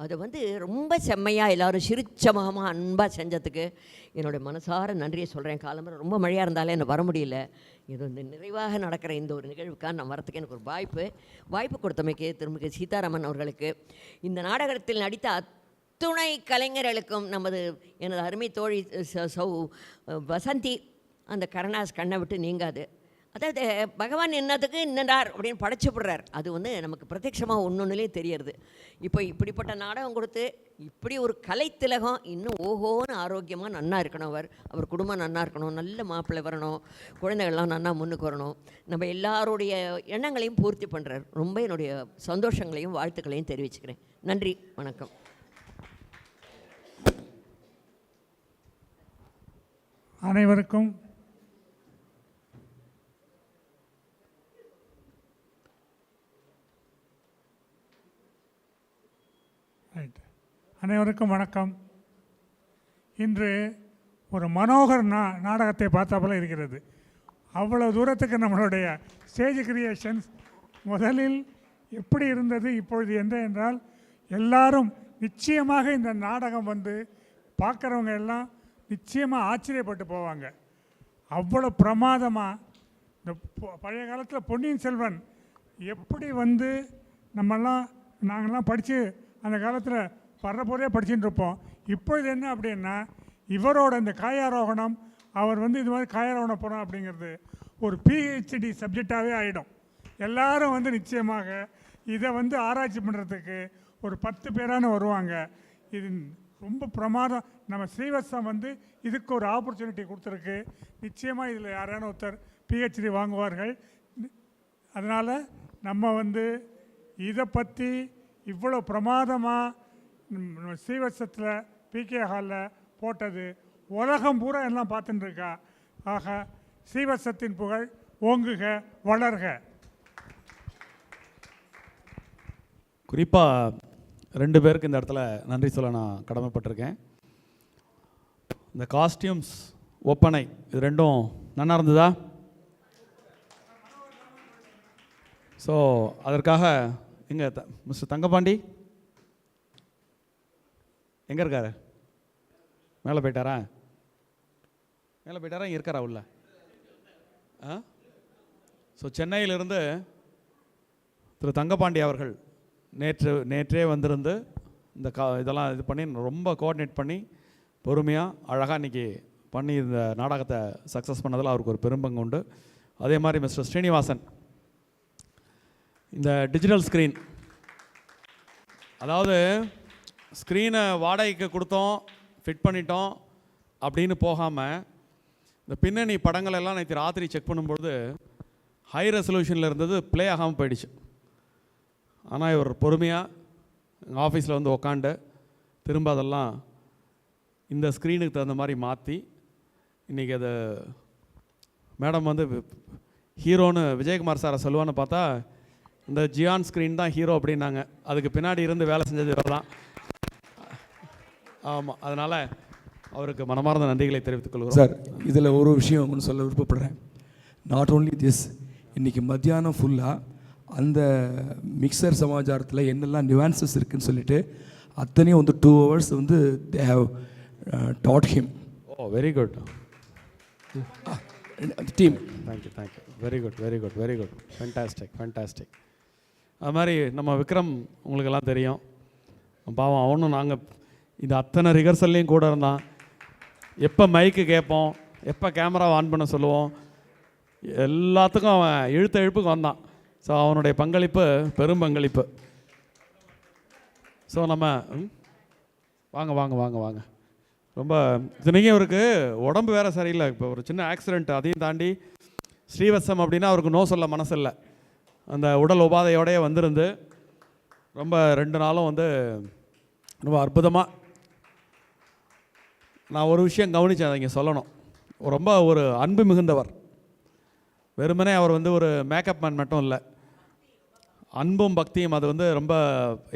அதை ரொம்ப செம்மையாக எல்லோரும் சிரிச்சமாக அன்பாக செஞ்சதுக்கு என்னுடைய மனசார நன்றியை சொல்கிறேன். காலம்பரை ரொம்ப மழையாக இருந்தாலே எனக்கு வர முடியல. இது நிறைவாக நடக்கிற இந்த ஒரு நிகழ்வுக்காக நான் வரத்துக்கு எனக்கு ஒரு வாய்ப்பு கொடுத்தமைக்கு திரும்ப சீதாராமன் அவர்களுக்கு, இந்த நாடகத்தில் நடித்த துணை கலைஞர்களுக்கும், எனது அருமை தோழி வசந்தி, அந்த கருணாஸ் கண்ணை விட்டு நீங்காது. அதாவது பகவான் என்னதுக்கு நின்றார் அப்படின்னு படைச்சுப்படுறார். அது நமக்கு பிரத்யட்சமாக ஒன்றுலேயும் தெரியறது. இப்போ இப்படிப்பட்ட நாடகம் கொடுத்து இப்படி ஒரு கலைத்திலகம் இன்னும் ஓஹோன்னு ஆரோக்கியமாக நன்னா இருக்கணும். அவர் குடும்பம் நன்னா இருக்கணும், நல்ல மாப்பிள்ளை வரணும், குழந்தைகள்லாம் நன்னா முன்னுக்கு வரணும், நம்ம எல்லாருடைய எண்ணங்களையும் பூர்த்தி பண்ணுறார். ரொம்ப என்னுடைய சந்தோஷங்களையும் வாழ்த்துக்களையும் தெரிவிச்சுக்கிறேன். நன்றி, வணக்கம். அனைவருக்கும் வணக்கம். இன்று ஒரு மனோகர் நாடகத்தை பார்த்தாப்புல இருக்கிறது. அவ்வளோ தூரத்துக்கு நம்மளுடைய ஸ்டேஜ் கிரியேஷன்ஸ் முதலில் எப்படி இருந்தது, இப்பொழுது என்றால் எல்லாரும் நிச்சயமாக இந்த நாடகம் பார்க்குறவங்க எல்லாம் நிச்சயமாக ஆச்சரியப்பட்டு போவாங்க. அவ்வளோ பிரமாதமாக இந்த பழைய காலத்தில் பொன்னியின் செல்வன் எப்படி நாங்கள்லாம் படித்து அந்த காலத்தில் படுறப்போதே படிச்சுட்டு இருப்போம். இப்பொழுது என்ன அப்படின்னா, இவரோட இந்த காயாரோகணம், அவர் இது மாதிரி காயாரோகண போகிறோம் அப்படிங்கிறது ஒரு PhD சப்ஜெக்டாகவே ஆகிடும். எல்லாரும் நிச்சயமாக இதை ஆராய்ச்சி பண்ணுறதுக்கு ஒரு 10 பேரான வருவாங்க. இது ரொம்ப பிரமாதம். நம்ம ஸ்ரீவத்சம் இதுக்கு ஒரு ஆப்பர்ச்சுனிட்டி கொடுத்துருக்கு. நிச்சயமாக இதில் யாரான ஒருத்தர் PhD வாங்குவார்கள். அதனால் நம்ம இதை பற்றி இவ்வளோ பிரமாதமாக ஸ்ரீவத்சத்தில் PK ஹாலில் போட்டது உலகம் பூரா எல்லாம் பார்த்துட்டு இருக்கா. ஆக ஸ்ரீவத்சத்தின் புகழ் ஓங்குக, வளர்க. குறிப்பாக 2 பேருக்கு இந்த இடத்துல நன்றி சொல்ல நான் கடமைப்பட்டிருக்கேன். இந்த காஸ்டியூம்ஸ், ஒப்பனை, இது ரெண்டும் நல்லா இருந்ததா? ஸோ அதற்காக எங்கே மிஸ்டர் தங்கபாண்டி எங்கே இருக்காரு? மேலே போயிட்டாரா? இங்கே இருக்காரா உள்ள? ஸோ சென்னையிலிருந்து திரு தங்கபாண்டி அவர்கள் நேற்றே வந்திருந்து இந்த இதெல்லாம் இது பண்ணி ரொம்ப கோஆர்டினேட் பண்ணி பொறுமையாக அழகாக இன்றைக்கி பண்ணி இந்த நாடகத்தை சக்ஸஸ் பண்ணதில் அவருக்கு ஒரு பெரும்பங்கு உண்டு. அதே மாதிரி மிஸ்டர் ஸ்ரீனிவாசன், இந்த டிஜிட்டல் ஸ்க்ரீன், அதாவது ஸ்க்ரீனை வாடகைக்கு கொடுத்தோம், ஃபிட் பண்ணிட்டோம் அப்படின்னு போகாமல், இந்த பின்னணி படங்கள் எல்லாம் நேற்று ராத்திரி செக் பண்ணும்பொழுது ஹை ரெசல்யூஷனில் இருந்தது, ப்ளே ஆகாமல் போயிடுச்சு. ஆனால் இவர் பொறுமையாக எங்கள் ஆஃபீஸில் உக்காண்டு திரும்ப அதெல்லாம் இந்த ஸ்க்ரீனுக்கு தகுந்த மாதிரி மாற்றி இன்றைக்கி அது மேடம் ஹீரோன்னு விஜயகுமார் சாரை சொல்லுவான்னு பார்த்தா இந்த ஜியான் ஸ்க்ரீன் தான் ஹீரோ அப்படின்னாங்க. அதுக்கு பின்னாடி இருந்து வேலை செஞ்சது இவர் தான். ஆமாம், அதனால் அவருக்கு மனமார்ந்த நன்றிகளை தெரிவித்துக் கொள்கிறோம். சார், இதில் ஒரு விஷயம் ஒன்று சொல்ல விருப்பப்படுறேன். நாட் ஓன்லி திஸ், இன்றைக்கி மத்தியானம் ஃபுல்லாக அந்த மிக்சர் சமாச்சாரத்தில் என்னெல்லாம் நியூவான்சஸ் இருக்குதுன்னு சொல்லிட்டு அத்தனையும் 2 hours they have taught him. Oh, very good team. Thank you, very good, fantastic. அது மாதிரி நம்ம விக்ரம் உங்களுக்கெல்லாம் தெரியும். பாவம், அவனும் நாங்கள் இந்த அத்தனை ரிஹர்சல்லையும் கூட இருந்தான். எப்போ மைக்கு கேட்போம், எப்போ கேமரா ஆன் பண்ண சொல்லுவோம், எல்லாத்துக்கும் அவன் இழுப்புக்கு வந்தான். ஸோ அவனுடைய பங்களிப்பு பெரும் பங்களிப்பு. ஸோ நம்ம வாங்க ரொம்ப இத்தனைக்கும் அவருக்கு உடம்பு வேறு சரியில்லை. இப்போ ஒரு சின்ன ஆக்சிடெண்ட், அதையும் தாண்டி ஸ்ரீவத்சம் அப்படின்னா அவருக்கு நோ சொல்ல மனசில்லை. அந்த உடல் உபாதையோடையே வந்திருந்து ரொம்ப 2 நாளும் வந்து ரொம்ப அற்புதமாக நான் ஒரு விஷயம் கவனித்தேன், அதை இங்கே சொல்லணும். ரொம்ப ஒரு அன்பு மிகுந்தவர். வெறுமனே அவர் வந்து ஒரு மேக்கப் மேன் மட்டும் இல்லை, அன்பும் பக்தியும் அது வந்து ரொம்ப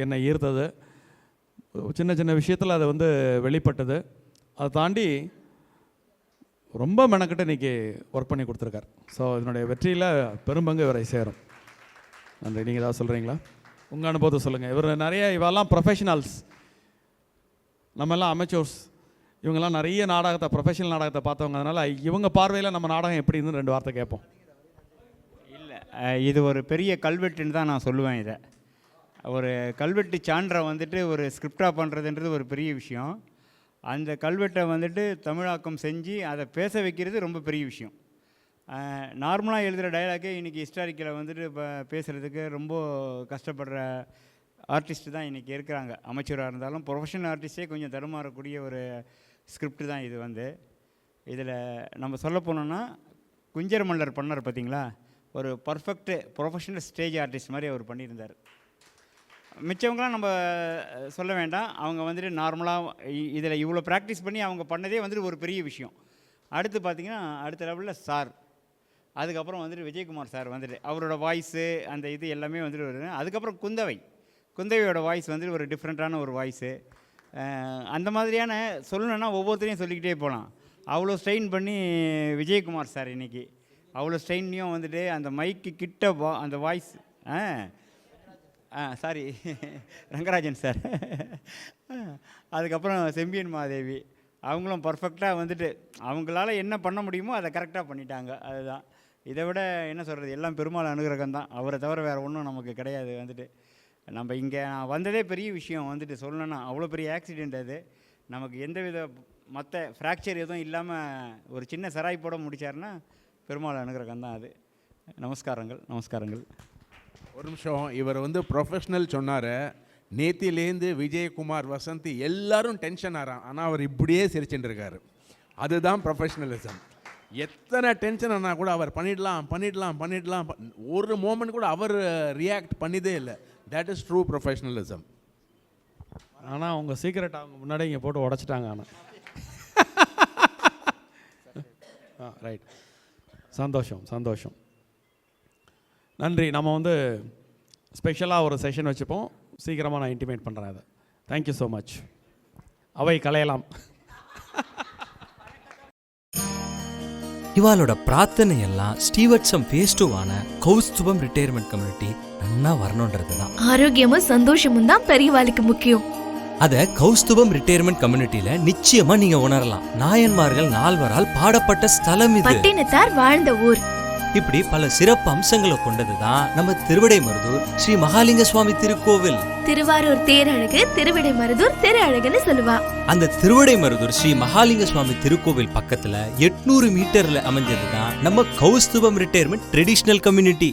என்னை ஈர்த்தது. சின்ன சின்ன விஷயத்தில் அது வந்து வெளிப்பட்டது. அதை தாண்டி ரொம்ப மெனக்கிட்ட இன்றைக்கி ஒர்க் பண்ணி கொடுத்துருக்கார். ஸோ இதனுடைய வெற்றியில் பெரும்பங்கு இவரை சேரும். நன்றி. நீங்கள் ஏதாவது சொல்கிறீங்களா? உங்கள் அனுபவத்தை சொல்லுங்கள். இவெல்லாம் ப்ரொஃபஷனல்ஸ், நம்மெல்லாம் அமெச்சூர்ஸ். இவங்கெல்லாம் நிறைய நாடகத்தை, ப்ரொஃபஷனல் நாடகத்தை பார்த்தவங்க. அதனால் இவங்க பார்வையில் நம்ம நாடகம் எப்படி இருந்து 2 வார்த்தை கேட்போம். இல்லை, இது ஒரு பெரிய கல்வெட்டுன்னு தான் நான் சொல்லுவேன். இதை ஒரு கல்வெட்டு சான்றை வந்துட்டு ஒரு ஸ்கிரிப்டாக பண்ணுறதுன்றது ஒரு பெரிய விஷயம். அந்த கல்வெட்டை வந்துட்டு தமிழாக்கம் செஞ்சு அதை பேச வைக்கிறது ரொம்ப பெரிய விஷயம். நார்மலாக எழுதுகிற டயலாக்கே இன்றைக்கி ஹிஸ்டாரிக்கலை வந்துட்டு இப்போ பேசுகிறதுக்கு ரொம்ப கஷ்டப்படுற ஆர்டிஸ்ட்டு தான் இன்றைக்கி இருக்கிறாங்க. அமைச்சராக இருந்தாலும் ப்ரொஃபஷனல் ஆர்டிஸ்டே கொஞ்சம் தடுமாறக்கூடிய ஒரு ஸ்கிரிப்ட் தான் இது வந்து. இதில் நம்ம சொல்ல போனோன்னா குஞ்சர மல்லர் பண்ணார் பார்த்தீங்களா, ஒரு பர்ஃபெக்ட் ப்ரொஃபஷனல் ஸ்டேஜ் ஆர்டிஸ்ட் மாதிரி அவர் பண்ணியிருந்தார். மிச்சவங்களாம் நம்ம சொல்ல வேண்டாம், அவங்க வந்துட்டு நார்மலாக இதில் இவ்வளோ ப்ராக்டிஸ் பண்ணி அவங்க பண்ணதே வந்துட்டு ஒரு பெரிய விஷயம். அடுத்து பார்த்திங்கன்னா அடுத்த லெவலில் சார், அதுக்கப்புறம் வந்துட்டு விஜயகுமார் சார் வந்துட்டு அவரோட வாய்ஸு அந்த இது எல்லாமே வந்துட்டு வருது. அதுக்கப்புறம் குந்தவையோட வாய்ஸ் வந்துட்டு ஒரு டிஃப்ரெண்ட்டான ஒரு வாய்ஸு. அந்த மாதிரியான சொல்லணுன்னா ஒவ்வொருத்தரையும் சொல்லிக்கிட்டே போகலாம். அவ்வளோ ஸ்ட்ரெயின் பண்ணி விஜயகுமார் சார் இன்றைக்கி அவ்வளோ ஸ்ட்ரெயின்லையும் வந்துட்டு அந்த மைக்கு கிட்ட அந்த வாய்ஸ் சாரி ரங்கராஜன் சார், அதுக்கப்புறம் செம்பியன் மாதேவி, அவங்களும் பர்ஃபெக்டாக வந்துட்டு அவங்களால என்ன பண்ண முடியுமோ அதை கரெக்டாக பண்ணிட்டாங்க. அதுதான் இதை விட என்ன சொல்கிறது, எல்லாம் பெருமாள் அனுகிரகம் தான். அவரை தவிர வேறு ஒன்றும் நமக்கு கிடையாது. வந்துட்டு நம்ம இங்கே நான் வந்ததே பெரிய விஷயம். வந்துட்டு சொல்லணுன்னா அவ்வளோ பெரிய ஆக்சிடெண்ட் அது. நமக்கு எந்தவித மற்ற ஃப்ராக்சர் எதுவும் இல்லாமல் ஒரு சின்ன சராய் போட முடிச்சாருன்னா பெருமாள் அனுகிரகம் தான் அது. நமஸ்காரங்கள். ஒரு நிமிஷம், இவர் வந்து ப்ரொஃபஷ்னல் சொன்னார். நேத்திலேருந்து விஜயகுமார், வசந்தி எல்லாரும் டென்ஷன் ஆகிறான், ஆனால் அவர் இப்படியே சிரிச்சுட்டு இருக்காரு. அதுதான் ப்ரொஃபஷ்னலிசம். எத்தனை டென்ஷன் ஆனால் கூட அவர் பண்ணிடலாம் ஒரு மோமெண்ட் கூட அவர் ரியாக்ட் பண்ணிதே இல்லை. That is true professionalism. ஆனால் அவங்க சீக்கிரட் அவங்க முன்னாடி இங்கே போட்டு உடச்சிட்டாங்க. ஆனால் ரைட், சந்தோஷம். நன்றி. நம்ம வந்து ஸ்பெஷலாக ஒரு செஷன் வச்சுப்போம். சீக்கிரமாக நான் இன்டிமேட் பண்ணுறேன் அதை. Thank you so much. அவை கலையலாம். இவாளோட பிரார்த்தனை எல்லாம் ஸ்டீவர்ட்சம் ஃபேஸ் 2 கௌஸ்துபம் ரிட்டையர்மெண்ட் கம்யூனிட்டி நன்னா வரணுன்றது தான். ஆரோக்கியமும் சந்தோஷமும் தான் பெரியவாளுக்கு முக்கியம். அத கௌஸ்துபம் ரிட்டையர்மெண்ட் கம்யூனிட்டியில நிச்சயமா நீங்க உணரலாம். நாயன்மார்கள் 4வரால் பாடப்பட்ட ஸ்தலம் இது. பட்டினத்தார் வாழ்ந்த ஊர். இப்படி பல சிறப்பு அம்சங்களை கொண்டதுதான் நம்ம திருவிடைமருதூர் ஸ்ரீ மகாலிங்க சுவாமி திருக்கோவில். திருவாரூர் தேரழகு திருவிடைமருதூர் திரு அழகுன்னு சொல்லுவா. அந்த திருவிடைமருதூர் ஸ்ரீ மகாலிங்க சுவாமி திருக்கோவில் பக்கத்துல 800 மீட்டர்ல அமைஞ்சதுதான் நம்ம கௌஸ்துபம் ரிட்டையர்மெண்ட் ட்ரெடிஷனல் கம்யூனிட்டி.